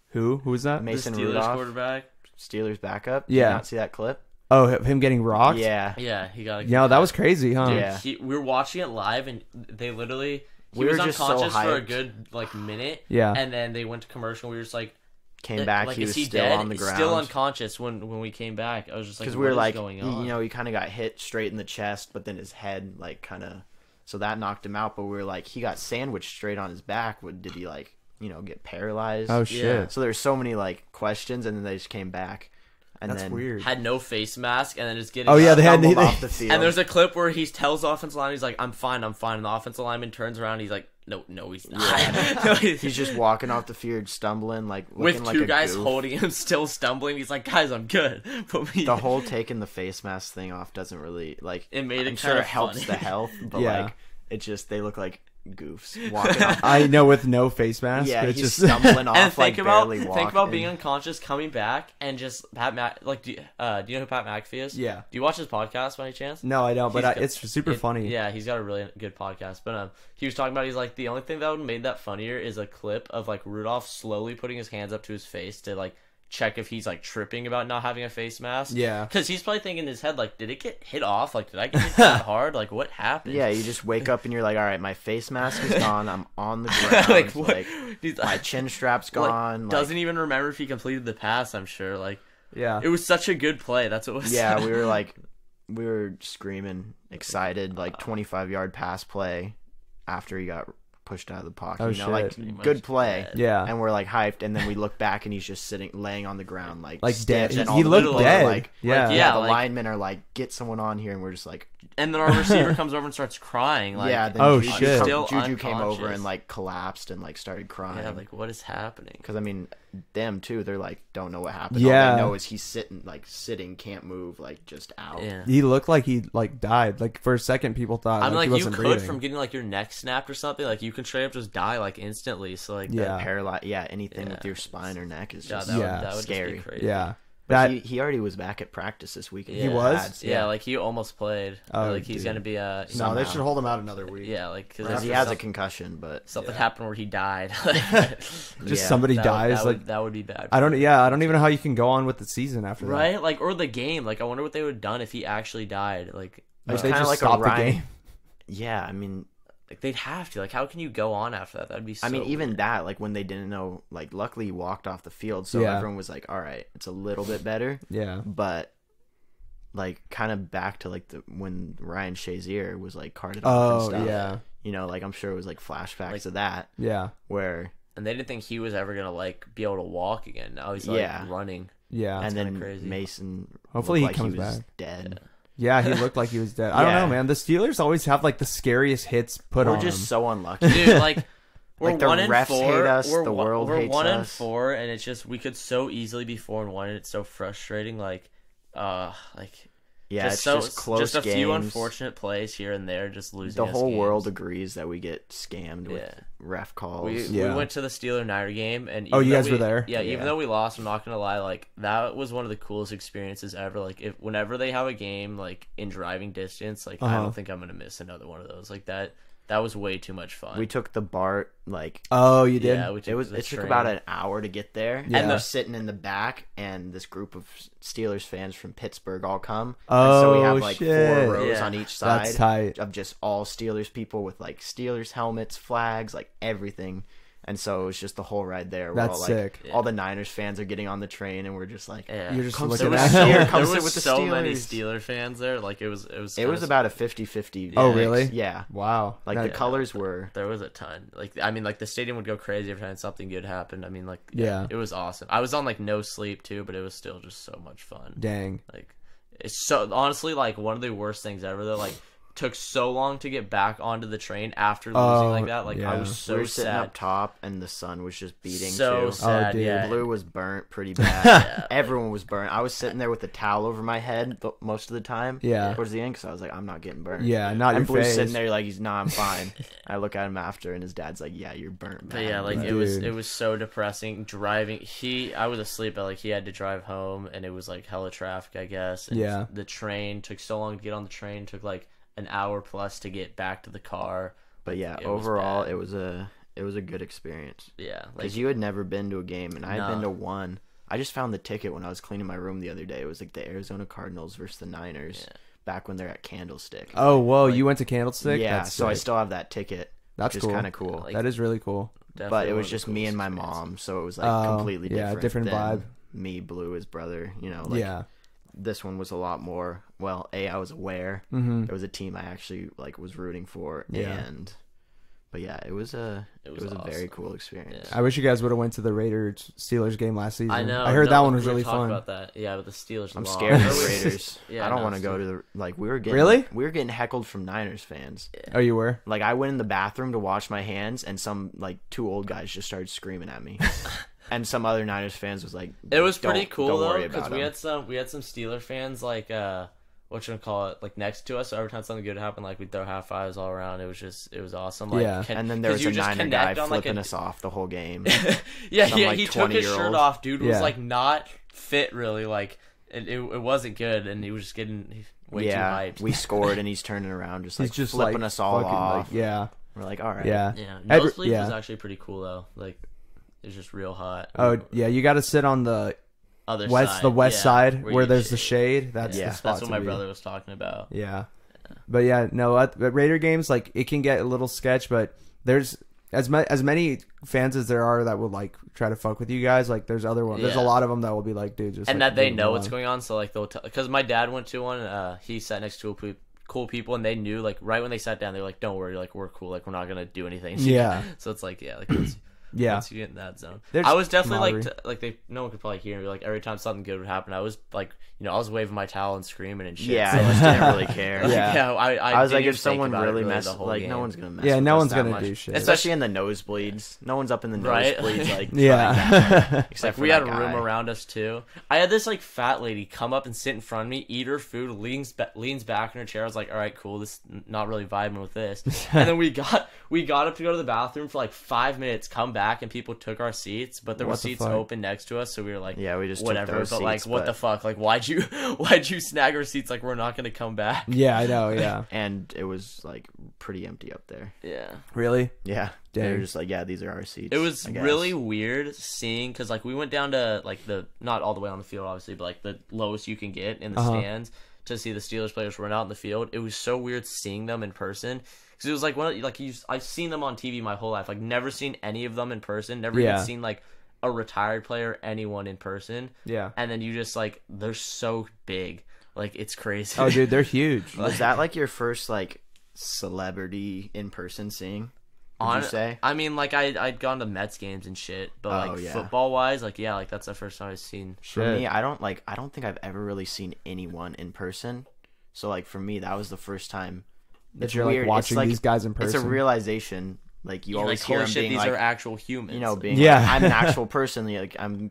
[SPEAKER 1] Who was that?
[SPEAKER 3] Mason
[SPEAKER 2] the Steelers
[SPEAKER 3] Rudolph,
[SPEAKER 2] quarterback.
[SPEAKER 3] Steelers backup.
[SPEAKER 1] Yeah.
[SPEAKER 3] Did you not see that clip?
[SPEAKER 1] Oh, him getting rocked?
[SPEAKER 3] Yeah.
[SPEAKER 2] Yeah, he got.
[SPEAKER 1] That was crazy, huh?
[SPEAKER 2] Dude,
[SPEAKER 3] Yeah.
[SPEAKER 2] we were watching it live, and they literally
[SPEAKER 3] We
[SPEAKER 2] was
[SPEAKER 3] were just so
[SPEAKER 2] unconscious for a
[SPEAKER 3] hyped.
[SPEAKER 2] good like minute.
[SPEAKER 1] Yeah.
[SPEAKER 2] And then they went to commercial. We were just like.
[SPEAKER 3] Came back,
[SPEAKER 2] like,
[SPEAKER 3] he was
[SPEAKER 2] is he
[SPEAKER 3] still
[SPEAKER 2] dead?
[SPEAKER 3] on the ground.
[SPEAKER 2] Still unconscious when we came back. I was just like,
[SPEAKER 3] because we were like,
[SPEAKER 2] going on?
[SPEAKER 3] he kind of got hit straight in the chest, but then his head like kind of, so that knocked him out. But we were like, he got sandwiched straight on his back. Did he like get paralyzed?
[SPEAKER 1] Oh shit!
[SPEAKER 2] Yeah.
[SPEAKER 3] So there's so many like questions, and then they just came back. And
[SPEAKER 1] That's
[SPEAKER 3] then
[SPEAKER 1] weird.
[SPEAKER 2] Had no face mask, and then just getting.
[SPEAKER 1] Oh yeah, they had
[SPEAKER 3] off the field.
[SPEAKER 2] And there's a clip where he tells the offensive lineman, he's like, I'm fine. And the offensive lineman turns around, he's like, no, he's not.
[SPEAKER 3] Yeah. He's just walking off the field, stumbling, like looking
[SPEAKER 2] with two
[SPEAKER 3] like
[SPEAKER 2] guys
[SPEAKER 3] a goof.
[SPEAKER 2] holding him, still stumbling. He's like, guys, I'm good. Put me.
[SPEAKER 3] The whole taking the face mask thing off doesn't really like.
[SPEAKER 2] It made it
[SPEAKER 3] I'm
[SPEAKER 2] kind
[SPEAKER 3] sure
[SPEAKER 2] of
[SPEAKER 3] it helps
[SPEAKER 2] funny.
[SPEAKER 3] the health, but
[SPEAKER 1] Yeah.
[SPEAKER 3] like it just they look like goofs walking off.
[SPEAKER 1] I know, with no face mask.
[SPEAKER 3] Yeah,
[SPEAKER 1] it's
[SPEAKER 3] he's
[SPEAKER 1] just
[SPEAKER 3] stumbling off
[SPEAKER 2] And
[SPEAKER 3] like barely walking.
[SPEAKER 2] think about being unconscious, coming back, and just Pat like, do you know who Pat McAfee is?
[SPEAKER 1] Yeah.
[SPEAKER 2] Do you watch his podcast by any chance?
[SPEAKER 1] No, I don't. But
[SPEAKER 2] He's
[SPEAKER 1] it's super funny.
[SPEAKER 2] Yeah, he's got a really good podcast. But he was talking about, he's like, the only thing that would have made that funnier is a clip of like Rudolph slowly putting his hands up to his face to like check if he's like tripping about not having a face mask.
[SPEAKER 1] Yeah.
[SPEAKER 2] Because he's probably thinking in his head, like, did it get hit off? Like, did I get hit that hard? Like, what happened?
[SPEAKER 3] Yeah, you just wake up and you're like, all right, my face mask is gone. I'm on the ground.
[SPEAKER 2] Like, what?
[SPEAKER 3] My chin strap's gone.
[SPEAKER 2] Like, doesn't even remember if he completed the pass, I'm sure. Like,
[SPEAKER 1] yeah.
[SPEAKER 2] It was such a good play. That's what was.
[SPEAKER 3] Yeah, we were screaming, excited, like 25-yard pass play after he got pushed out of the pocket.
[SPEAKER 1] Oh,
[SPEAKER 3] you know, like good play.
[SPEAKER 2] dead.
[SPEAKER 1] Yeah.
[SPEAKER 3] And we're like hyped, and then we look back and he's just laying on the ground, like
[SPEAKER 1] dead.
[SPEAKER 3] stiff, and
[SPEAKER 1] He looked dead.
[SPEAKER 3] The linemen are like, get someone on here, and we're just like.
[SPEAKER 2] And then our receiver comes over and starts crying. Like,
[SPEAKER 3] yeah. Then
[SPEAKER 1] shit.
[SPEAKER 3] Juju came over and like collapsed and like started crying.
[SPEAKER 2] Yeah, like what is happening?
[SPEAKER 3] Because I mean, them too. They're like, don't know what happened.
[SPEAKER 1] Yeah.
[SPEAKER 3] All they know is he's sitting, can't move, like just out.
[SPEAKER 2] Yeah.
[SPEAKER 1] He looked like he like died. Like for a second, people thought.
[SPEAKER 2] I mean,
[SPEAKER 1] like
[SPEAKER 2] like
[SPEAKER 1] he
[SPEAKER 2] you
[SPEAKER 1] wasn't
[SPEAKER 2] could
[SPEAKER 1] breathing.
[SPEAKER 2] from getting like your neck snapped or something. Like you can straight up just die like instantly. So like
[SPEAKER 1] Yeah.
[SPEAKER 3] Paralyzed. Yeah, anything with your spine or neck is just
[SPEAKER 2] that would
[SPEAKER 3] scary.
[SPEAKER 2] Just be crazy.
[SPEAKER 1] Yeah.
[SPEAKER 3] But he already was back at practice this weekend.
[SPEAKER 2] Yeah.
[SPEAKER 1] He was?
[SPEAKER 2] Yeah, like he almost played.
[SPEAKER 1] Oh,
[SPEAKER 2] like he's
[SPEAKER 1] dude.
[SPEAKER 2] gonna be
[SPEAKER 1] No,
[SPEAKER 3] somehow.
[SPEAKER 1] they should hold him out another week.
[SPEAKER 2] yeah, like
[SPEAKER 3] because he has a concussion, but
[SPEAKER 2] something
[SPEAKER 1] Yeah.
[SPEAKER 2] happened where he died.
[SPEAKER 1] Just somebody dies.
[SPEAKER 2] That would be bad.
[SPEAKER 1] I don't even know how you can go on with the season after that.
[SPEAKER 2] Right, like or the game. Like I wonder what they would have done if he actually died. Like
[SPEAKER 1] Like,
[SPEAKER 3] It's
[SPEAKER 1] they
[SPEAKER 3] kinda
[SPEAKER 1] just
[SPEAKER 3] like a
[SPEAKER 1] stopped the
[SPEAKER 3] Ryan-
[SPEAKER 1] game.
[SPEAKER 3] yeah, I mean,
[SPEAKER 2] they'd have to. Like how can you go on after that? That'd be. So
[SPEAKER 3] even
[SPEAKER 2] weird.
[SPEAKER 3] that, like when they didn't know, like luckily he walked off the field, so
[SPEAKER 1] Yeah.
[SPEAKER 3] everyone was like, all right, it's a little bit better.
[SPEAKER 1] Yeah.
[SPEAKER 3] But like kind of back to like when Ryan Shazier was like carted off and
[SPEAKER 1] Oh
[SPEAKER 3] stuff.
[SPEAKER 1] yeah.
[SPEAKER 3] You know, like I'm sure it was like flashbacks
[SPEAKER 2] Like-
[SPEAKER 3] of that
[SPEAKER 1] Yeah.
[SPEAKER 3] where
[SPEAKER 2] And they didn't think he was ever gonna like be able to walk again. Now he's like
[SPEAKER 3] Yeah.
[SPEAKER 2] running.
[SPEAKER 1] Yeah.
[SPEAKER 3] and then
[SPEAKER 2] kinda crazy.
[SPEAKER 3] Mason
[SPEAKER 1] Hopefully
[SPEAKER 3] looked
[SPEAKER 1] he
[SPEAKER 3] like
[SPEAKER 1] comes
[SPEAKER 3] was
[SPEAKER 1] back.
[SPEAKER 3] dead.
[SPEAKER 1] Yeah, he looked like he was dead. I don't
[SPEAKER 3] Yeah.
[SPEAKER 1] know, man. The Steelers always have like the scariest hits put
[SPEAKER 3] We're
[SPEAKER 1] on
[SPEAKER 3] just
[SPEAKER 1] them.
[SPEAKER 3] so unlucky.
[SPEAKER 2] Dude, like we're
[SPEAKER 3] Like, the
[SPEAKER 2] 1-4.
[SPEAKER 3] refs hate us,
[SPEAKER 2] We're,
[SPEAKER 3] the world
[SPEAKER 2] we're
[SPEAKER 3] hates
[SPEAKER 2] 1-4, and it's just we could so easily be 4-1, and it's so frustrating. Like
[SPEAKER 3] Yeah,
[SPEAKER 2] just
[SPEAKER 3] it's
[SPEAKER 2] so
[SPEAKER 3] just close
[SPEAKER 2] just a
[SPEAKER 3] games.
[SPEAKER 2] few unfortunate plays here and there, just losing.
[SPEAKER 3] The
[SPEAKER 2] us
[SPEAKER 3] whole
[SPEAKER 2] games.
[SPEAKER 3] world agrees that we get scammed with
[SPEAKER 2] Yeah.
[SPEAKER 3] ref calls.
[SPEAKER 2] We went to the Steeler-Niner game, and
[SPEAKER 1] Oh,
[SPEAKER 2] even
[SPEAKER 1] you
[SPEAKER 2] though
[SPEAKER 1] guys were there?
[SPEAKER 2] Yeah, even
[SPEAKER 3] Yeah.
[SPEAKER 2] though we lost, I'm not gonna lie. Like that was one of the coolest experiences ever. Like whenever they have a game like in driving distance, like I don't think I'm gonna miss another one of those. Like that was way too much fun.
[SPEAKER 3] We took the BART, like
[SPEAKER 1] Oh, you did?
[SPEAKER 2] Yeah, we took
[SPEAKER 3] it
[SPEAKER 2] the
[SPEAKER 3] took
[SPEAKER 2] train.
[SPEAKER 3] about an hour to get there.
[SPEAKER 1] Yeah.
[SPEAKER 3] And they're sitting in the back, and this group of Steelers fans from Pittsburgh all come.
[SPEAKER 1] Oh,
[SPEAKER 3] and so we have like
[SPEAKER 1] shit.
[SPEAKER 3] 4 rows
[SPEAKER 2] Yeah.
[SPEAKER 3] on each side.
[SPEAKER 1] That's tight.
[SPEAKER 3] Of just all Steelers people with like Steelers helmets, flags, like everything. And so it was just the whole ride there. We're
[SPEAKER 1] That's
[SPEAKER 3] all, like,
[SPEAKER 1] sick.
[SPEAKER 3] All the Niners fans are getting on the train, and we're just like,
[SPEAKER 2] Yeah.
[SPEAKER 1] You're just
[SPEAKER 3] Come
[SPEAKER 1] looking
[SPEAKER 3] sit
[SPEAKER 1] at
[SPEAKER 3] with us here.
[SPEAKER 1] him.
[SPEAKER 3] Come
[SPEAKER 2] there
[SPEAKER 3] sit
[SPEAKER 2] was
[SPEAKER 3] with the
[SPEAKER 2] so many
[SPEAKER 3] Steelers.
[SPEAKER 2] Steeler fans there. Like it was
[SPEAKER 3] it was about a 50-50.
[SPEAKER 1] Oh,
[SPEAKER 3] mix.
[SPEAKER 1] really?
[SPEAKER 3] Yeah.
[SPEAKER 1] Wow.
[SPEAKER 3] Like
[SPEAKER 1] That-
[SPEAKER 3] the colors were.
[SPEAKER 2] There was a ton. Like I mean, like the stadium would go crazy every time something good happened. I mean, like
[SPEAKER 1] Yeah.
[SPEAKER 2] it was awesome. I was on like no sleep too, but it was still just so much fun.
[SPEAKER 1] Dang.
[SPEAKER 2] Like it's so honestly like one of the worst things ever. Though, like took so long to get back onto the train after losing like that. Like I
[SPEAKER 1] yeah.
[SPEAKER 2] was so
[SPEAKER 3] we were sitting
[SPEAKER 2] sad.
[SPEAKER 3] up top, and the sun was just beating
[SPEAKER 2] So
[SPEAKER 3] too.
[SPEAKER 2] sad.
[SPEAKER 1] dude.
[SPEAKER 2] Yeah.
[SPEAKER 3] Blue was burnt pretty bad.
[SPEAKER 2] Yeah.
[SPEAKER 3] Everyone was burnt. I was sitting there with a towel over my head most of the time.
[SPEAKER 1] Yeah.
[SPEAKER 3] Towards the end, because I was like, I'm not getting burnt.
[SPEAKER 1] Yeah, not your
[SPEAKER 3] And Blue's
[SPEAKER 1] face.
[SPEAKER 3] sitting there like, I'm fine. I look at him after, and his dad's like, yeah, you're burnt.
[SPEAKER 2] But
[SPEAKER 3] bad."
[SPEAKER 2] yeah, like
[SPEAKER 1] Dude.
[SPEAKER 2] it was so depressing driving. I was asleep, but like he had to drive home, and it was like hella traffic, I guess. And
[SPEAKER 1] Yeah.
[SPEAKER 2] the train took so long to get on the train. Took like an hour plus to get back to the car.
[SPEAKER 3] But yeah,
[SPEAKER 2] It was
[SPEAKER 3] overall,
[SPEAKER 2] bad.
[SPEAKER 3] it was a good experience.
[SPEAKER 2] Yeah, like
[SPEAKER 3] Because you had never been to a game, and I had been
[SPEAKER 2] No.
[SPEAKER 3] to one. I just found the ticket when I was cleaning my room the other day. It was like the Arizona Cardinals versus the Niners,
[SPEAKER 2] Yeah.
[SPEAKER 3] back when they're at Candlestick.
[SPEAKER 1] Oh, whoa.
[SPEAKER 2] Like-
[SPEAKER 1] you went to Candlestick?
[SPEAKER 3] yeah,
[SPEAKER 1] That's
[SPEAKER 3] so I
[SPEAKER 1] sick.
[SPEAKER 3] still have that ticket.
[SPEAKER 1] That's
[SPEAKER 3] which
[SPEAKER 1] cool.
[SPEAKER 3] is kind of cool.
[SPEAKER 2] Like,
[SPEAKER 1] That is really cool.
[SPEAKER 3] But
[SPEAKER 2] definitely
[SPEAKER 3] it
[SPEAKER 2] one
[SPEAKER 3] was
[SPEAKER 2] of the
[SPEAKER 3] just me and my
[SPEAKER 2] coolest
[SPEAKER 3] mom, so it was like
[SPEAKER 1] Oh,
[SPEAKER 3] completely
[SPEAKER 1] yeah,
[SPEAKER 3] different.
[SPEAKER 1] different
[SPEAKER 3] than
[SPEAKER 1] vibe.
[SPEAKER 3] Me, Blue, his brother. You know, like
[SPEAKER 1] Yeah.
[SPEAKER 3] this one was a lot more. Well, I was aware
[SPEAKER 1] Mm-hmm.
[SPEAKER 3] there was a team I actually like was rooting for,
[SPEAKER 1] Yeah.
[SPEAKER 3] but yeah, it was a
[SPEAKER 2] awesome.
[SPEAKER 3] very cool experience.
[SPEAKER 2] Yeah.
[SPEAKER 1] I wish you guys would have went to the Raiders Steelers game last season.
[SPEAKER 2] I know.
[SPEAKER 1] I heard
[SPEAKER 2] no,
[SPEAKER 1] that one was
[SPEAKER 2] we were
[SPEAKER 1] really
[SPEAKER 2] talking
[SPEAKER 1] fun.
[SPEAKER 2] About that. Yeah, but the Steelers.
[SPEAKER 3] I'm
[SPEAKER 2] lost.
[SPEAKER 3] scared of the Raiders.
[SPEAKER 2] Yeah,
[SPEAKER 3] I don't
[SPEAKER 2] no,
[SPEAKER 3] want to go
[SPEAKER 2] so-
[SPEAKER 3] to the we were getting
[SPEAKER 1] Really?
[SPEAKER 3] we were getting heckled from Niners fans.
[SPEAKER 1] Oh, you were?
[SPEAKER 3] Like I went in the bathroom to wash my hands, and some like 2 old guys just started screaming at me, and some other Niners fans was like,
[SPEAKER 2] It was
[SPEAKER 3] "Don't-
[SPEAKER 2] pretty cool
[SPEAKER 3] don't
[SPEAKER 2] though,
[SPEAKER 3] worry
[SPEAKER 2] because
[SPEAKER 3] about
[SPEAKER 2] we
[SPEAKER 3] them."
[SPEAKER 2] had some Steeler fans like what you call it, like next to us. So every time something good happened, like we'd throw high fives all around. It was awesome. Like,
[SPEAKER 1] Yeah.
[SPEAKER 3] And then there was
[SPEAKER 2] 'cause
[SPEAKER 3] a
[SPEAKER 2] you just
[SPEAKER 3] Niner guy
[SPEAKER 2] connect on, like,
[SPEAKER 3] flipping
[SPEAKER 2] a-
[SPEAKER 3] us off the whole game.
[SPEAKER 2] Yeah,
[SPEAKER 3] Some,
[SPEAKER 2] yeah,
[SPEAKER 3] like,
[SPEAKER 2] he took his
[SPEAKER 3] 20-year-old.
[SPEAKER 2] shirt off. Dude was
[SPEAKER 1] Yeah.
[SPEAKER 2] like not fit really. Like it wasn't good, and he was just getting way too hyped.
[SPEAKER 3] we scored, and he's turning around, just
[SPEAKER 1] He's
[SPEAKER 3] like
[SPEAKER 1] just
[SPEAKER 3] flipping
[SPEAKER 1] like,
[SPEAKER 3] us all
[SPEAKER 1] fucking,
[SPEAKER 3] off.
[SPEAKER 1] Like, yeah.
[SPEAKER 3] We're like, all right,
[SPEAKER 1] Yeah.
[SPEAKER 2] Yeah,
[SPEAKER 1] Every-
[SPEAKER 2] nosebleeds
[SPEAKER 1] yeah.
[SPEAKER 2] was actually pretty cool though. Like it was just real hot.
[SPEAKER 1] Oh, yeah. You got to sit on the
[SPEAKER 2] other
[SPEAKER 1] west
[SPEAKER 2] side.
[SPEAKER 1] the west side where
[SPEAKER 2] you
[SPEAKER 1] there's the shade. That's
[SPEAKER 3] Yeah.
[SPEAKER 1] the spot.
[SPEAKER 2] That's what my brother was talking about.
[SPEAKER 1] Yeah. But yeah, no, at Raider games, like, it can get a little sketch, but there's as many fans as there are that will like try to fuck with you guys. Like, there's other ones. There's a lot of them that will be like, dude, just
[SPEAKER 2] and
[SPEAKER 1] like,
[SPEAKER 2] that they know what's going on. So like they'll because my dad went to one. He sat next to cool people, and they knew like right when they sat down, they're like, "Don't worry, like we're cool. Like we're not gonna do anything."
[SPEAKER 1] Yeah.
[SPEAKER 2] So it's like like once you get in that zone, I was definitely no one could probably hear me. Like every time something good would happen, I was like, I was waving my towel and screaming and shit.
[SPEAKER 3] Yeah,
[SPEAKER 2] so
[SPEAKER 3] I just didn't really care.
[SPEAKER 2] I
[SPEAKER 3] was like,
[SPEAKER 2] didn't
[SPEAKER 3] if someone
[SPEAKER 2] think
[SPEAKER 3] really
[SPEAKER 2] about it
[SPEAKER 3] messes,
[SPEAKER 2] the
[SPEAKER 3] like
[SPEAKER 2] game.
[SPEAKER 3] no one's gonna mess.
[SPEAKER 1] Yeah,
[SPEAKER 3] with
[SPEAKER 1] no
[SPEAKER 3] us
[SPEAKER 1] one's
[SPEAKER 3] that
[SPEAKER 1] gonna
[SPEAKER 3] much.
[SPEAKER 1] do shit,
[SPEAKER 3] especially in the nosebleeds. No one's up in the
[SPEAKER 2] Right?
[SPEAKER 3] nosebleeds, like
[SPEAKER 1] Yeah.
[SPEAKER 3] except for
[SPEAKER 2] we had a
[SPEAKER 3] that
[SPEAKER 2] room
[SPEAKER 3] guy.
[SPEAKER 2] around us too. I had this like fat lady come up and sit in front of me, eat her food, leans back in her chair. I was like, all right, cool. This not really vibing with this. And then we got up to go to the bathroom for like 5 minutes, come back, and people took our seats, but there were seats open next to us, so we were like,
[SPEAKER 3] yeah, we just
[SPEAKER 2] whatever.
[SPEAKER 3] Took those
[SPEAKER 2] but
[SPEAKER 3] seats,
[SPEAKER 2] like, what the fuck? Like, why'd you snag our seats? Like, we're not gonna come back.
[SPEAKER 1] Yeah, I know. Yeah.
[SPEAKER 3] And it was like pretty empty up there.
[SPEAKER 2] Yeah.
[SPEAKER 1] Really?
[SPEAKER 3] Yeah.
[SPEAKER 1] Dang.
[SPEAKER 3] They were just like, yeah, these are our seats.
[SPEAKER 2] It was really weird seeing, because like we went down to like the not all the way on the field obviously, but like the lowest you can get in the stands to see the Steelers players run out in the field. It was so weird seeing them in person, because it was like I've seen them on TV my whole life, like never seen any of them in person, never even seen like a retired player, anyone in person.
[SPEAKER 1] Yeah.
[SPEAKER 2] And then you just like, they're so big, like it's crazy.
[SPEAKER 1] Oh, dude, they're huge.
[SPEAKER 3] Was that like your first like celebrity in person seeing? Would you say?
[SPEAKER 2] I mean, like I'd gone to Mets games and shit, but like football wise, like like that's the first time I've seen.
[SPEAKER 3] For me, I don't think I've ever really seen anyone in person. So like for me, that was the first time
[SPEAKER 1] that you're like watching these guys in person.
[SPEAKER 3] It's a realization. Like you always
[SPEAKER 2] like,
[SPEAKER 3] hear
[SPEAKER 2] holy
[SPEAKER 3] them
[SPEAKER 2] shit,
[SPEAKER 3] being
[SPEAKER 2] these
[SPEAKER 3] like,
[SPEAKER 2] are actual humans.
[SPEAKER 3] Being like, I'm an actual person. Like I'm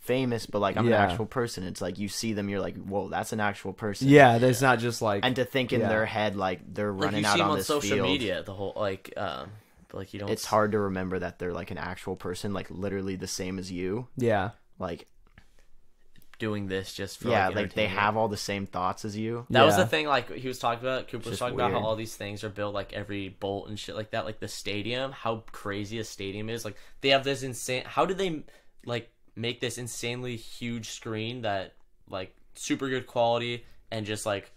[SPEAKER 3] famous, but like I'm an
[SPEAKER 1] Yeah.
[SPEAKER 3] actual person. It's like you see them, you're like, whoa, that's an actual person.
[SPEAKER 1] Yeah, there's not just like,
[SPEAKER 3] And to think in their head like they're
[SPEAKER 2] like
[SPEAKER 3] running
[SPEAKER 2] you
[SPEAKER 3] out
[SPEAKER 2] see them
[SPEAKER 3] on
[SPEAKER 2] on
[SPEAKER 3] this
[SPEAKER 2] social
[SPEAKER 3] field.
[SPEAKER 2] media, the whole like but like you don't.
[SPEAKER 3] It's hard to remember that they're like an actual person, like literally the same as you.
[SPEAKER 1] yeah,
[SPEAKER 3] Like
[SPEAKER 2] doing this just for
[SPEAKER 3] like they have all the same thoughts as you.
[SPEAKER 2] That was the thing, like he was talking about. Cooper was
[SPEAKER 3] just
[SPEAKER 2] talking about how
[SPEAKER 3] weird.
[SPEAKER 2] all these things are built like every bolt and shit like that. Like the stadium, how crazy a stadium is. Like they have this insane. How did they like make this insanely huge screen that like super good quality and just like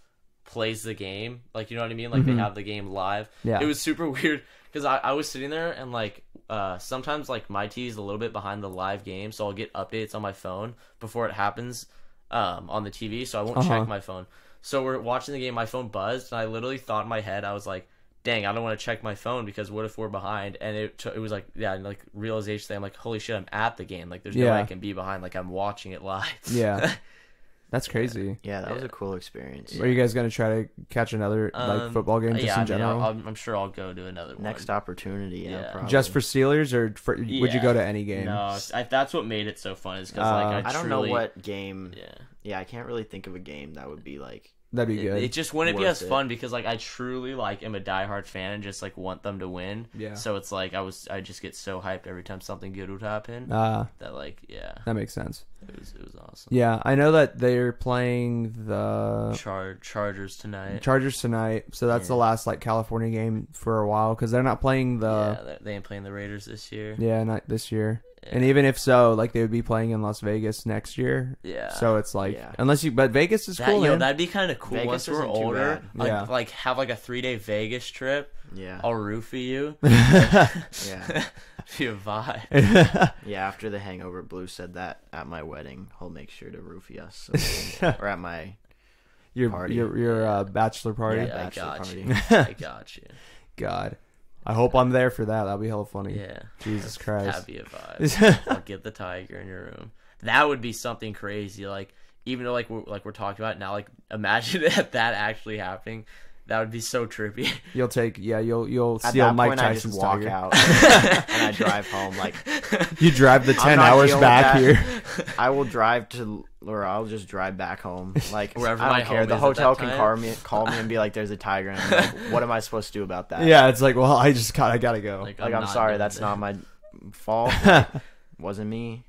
[SPEAKER 2] plays the game? Like, you know what I mean? Like they have the game live.
[SPEAKER 1] Yeah.
[SPEAKER 2] It was super weird because I was sitting there and like sometimes like my TV is a little bit behind the live game, so I'll get updates on my phone before it happens on the TV, so I won't check my phone. So we're watching the game, my phone buzzed, and I literally thought in my head, I was like, dang, I don't want to check my phone because what if we're behind? And it was like, like realization thing. I'm like, holy shit, I'm at the game. Like there's no way I can be behind. Like I'm watching it live.
[SPEAKER 1] Yeah. That's crazy.
[SPEAKER 3] Yeah, that was a cool experience.
[SPEAKER 1] Are you guys gonna try to catch another like football game just in general?
[SPEAKER 2] I'm sure I'll go to another one.
[SPEAKER 3] Next opportunity, probably.
[SPEAKER 1] Just for Steelers, or would you go to any game?
[SPEAKER 2] No, that's what made it so fun. Is because like
[SPEAKER 3] I don't know what game. Yeah, I can't really think of a game that would be like.
[SPEAKER 1] That'd be good.
[SPEAKER 2] It just wouldn't be as fun because like I truly like am a diehard fan and just like want them to win. Yeah. So it's like I just get so hyped every time something good would happen. That like that
[SPEAKER 1] makes sense.
[SPEAKER 2] It was awesome.
[SPEAKER 1] Yeah, I know that they're playing the
[SPEAKER 2] Chargers tonight.
[SPEAKER 1] So that's the last like California game for a while because they're not playing the.
[SPEAKER 2] Yeah, they ain't playing the Raiders this year.
[SPEAKER 1] Yeah, not this year. Yeah. And even if so, like they would be playing in Las Vegas next year. Yeah. So it's like but Vegas is cool.
[SPEAKER 2] That'd be kind of cool. Vegas once we're older. Like have like a 3-day Vegas trip.
[SPEAKER 3] Yeah.
[SPEAKER 2] I'll roofie you.
[SPEAKER 3] Yeah.
[SPEAKER 2] Be a vibe.
[SPEAKER 3] Yeah. After the Hangover, Blue said that at my wedding, he'll make sure to roofie us. Or at my party.
[SPEAKER 1] Your bachelor party.
[SPEAKER 3] Yeah, bachelor party.
[SPEAKER 2] I got you.
[SPEAKER 1] God. I hope I'm there for that. That'll be hella funny.
[SPEAKER 2] Yeah.
[SPEAKER 1] Jesus Christ.
[SPEAKER 2] That'd be a vibe. I'll get the tiger in your room. That would be something crazy. Like, even though we're talking about it now, like imagine that actually happening. That would be so trippy. You'll
[SPEAKER 1] steal Mike Tyson's
[SPEAKER 3] tiger.
[SPEAKER 1] At that point, I just walk
[SPEAKER 3] out and I drive home. Like
[SPEAKER 1] you drive the 10 hours back here.
[SPEAKER 3] I will drive to, or I'll just drive back home. Like
[SPEAKER 2] wherever
[SPEAKER 3] I
[SPEAKER 2] my
[SPEAKER 3] don't care.
[SPEAKER 2] home
[SPEAKER 3] The
[SPEAKER 2] is
[SPEAKER 3] hotel
[SPEAKER 2] at that
[SPEAKER 3] can call me and be like, "There's a tiger." And I'm like, what am I supposed to do about that?
[SPEAKER 1] Yeah, it's like, well, I gotta go.
[SPEAKER 3] Like I'm sorry, that's not my fault. Wasn't me.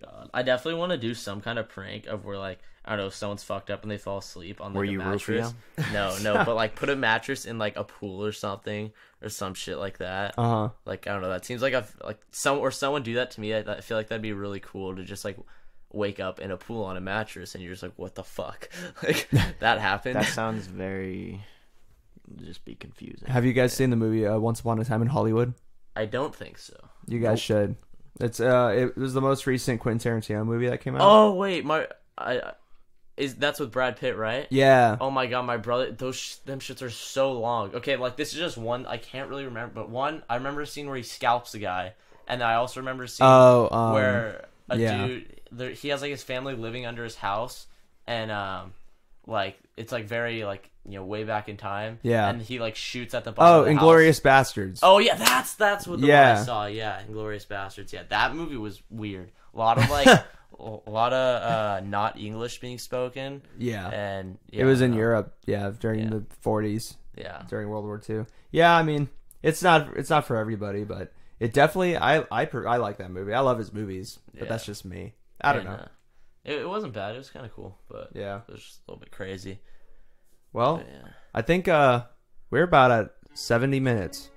[SPEAKER 2] God, I definitely want to do some kind of prank of where like, I don't know, if someone's fucked up and they fall asleep on like a mattress. No, but like put a mattress in like a pool or something or some shit like that. Like I don't know, that seems like someone do that to me. I feel like that'd be really cool to just like wake up in a pool on a mattress and you're just like, what the fuck? Like, that happened.
[SPEAKER 3] That sounds very just be confusing.
[SPEAKER 1] Have you guys seen the movie Once Upon a Time in Hollywood?
[SPEAKER 2] I don't think so.
[SPEAKER 1] You guys should. It's it was the most recent Quentin Tarantino movie that came out.
[SPEAKER 2] Oh wait, that's with Brad Pitt, right?
[SPEAKER 1] Yeah.
[SPEAKER 2] Oh my god, my brother, them shits are so long. Okay, like this is just one I can't really remember, but one I remember a scene where he scalps a guy, and I also remember a scene where a dude, he has like his family living under his house, and like it's like very like, you know, way back in time.
[SPEAKER 1] Yeah.
[SPEAKER 2] And he like shoots at the bottom of the
[SPEAKER 1] Inglourious
[SPEAKER 2] house.
[SPEAKER 1] Bastards.
[SPEAKER 2] Oh yeah, that's what the one I saw. Yeah, Inglourious Bastards. Yeah, that movie was weird. A lot of like a lot of not English being spoken.
[SPEAKER 1] Yeah.
[SPEAKER 2] And
[SPEAKER 1] it was in Europe, during the 40s.
[SPEAKER 2] Yeah.
[SPEAKER 1] During World War II. Yeah, I mean, it's not for everybody, but it definitely I like that movie. I love his movies, but that's just me. I don't know.
[SPEAKER 2] It wasn't bad. It was kind of cool, but
[SPEAKER 1] yeah,
[SPEAKER 2] it was just a little bit crazy.
[SPEAKER 1] Well, I think we're about at 70 minutes.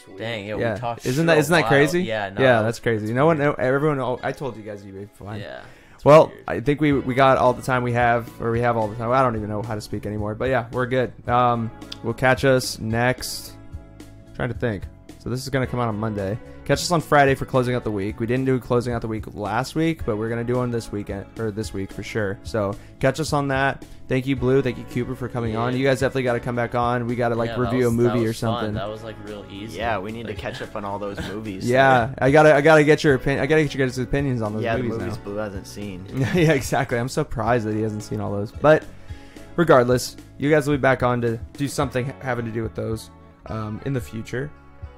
[SPEAKER 2] Sweet. Dang, we talked.
[SPEAKER 1] Isn't that crazy?
[SPEAKER 2] Yeah,
[SPEAKER 1] that's crazy. You know what? Everyone. I told you guys you'd be fine.
[SPEAKER 2] Yeah.
[SPEAKER 1] Well, weird. I think we got all the time we have all the time. I don't even know how to speak anymore, but yeah, we're good. We'll catch us next. I'm trying to think. So this is gonna come out on Monday. Catch us on Friday for closing out the week. We didn't do closing out the week last week, but we're gonna do one this week for sure. So catch us on that. Thank you, Blue. Thank you, Cooper, for coming on. You guys definitely got to come back on. We got to review a movie or something.
[SPEAKER 2] Fun. That was like real easy.
[SPEAKER 3] Yeah, we need to catch up on all those movies.
[SPEAKER 1] Yeah, I gotta get your opinion. I gotta get your guys' opinions on those movies.
[SPEAKER 3] Yeah, the movies
[SPEAKER 1] now.
[SPEAKER 3] Blue hasn't seen.
[SPEAKER 1] Yeah, exactly. I'm surprised that he hasn't seen all those. But regardless, you guys will be back on to do something having to do with those in the future.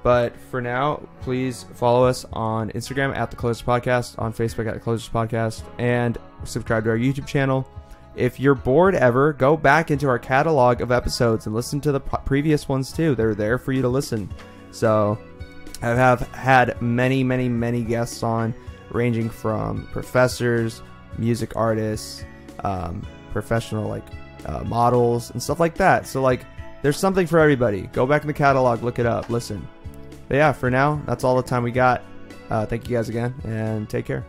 [SPEAKER 1] But for now, please follow us on Instagram at The Closers Podcast, on Facebook at The Closers Podcast, and subscribe to our YouTube channel. If you're bored ever, go back into our catalog of episodes and listen to the previous ones too. They're there for you to listen. So I have had many, many, many guests on, ranging from professors, music artists, professional models, and stuff like that. So there's something for everybody. Go back in the catalog, look it up, listen. But yeah, for now, that's all the time we got. Thank you guys again, and take care.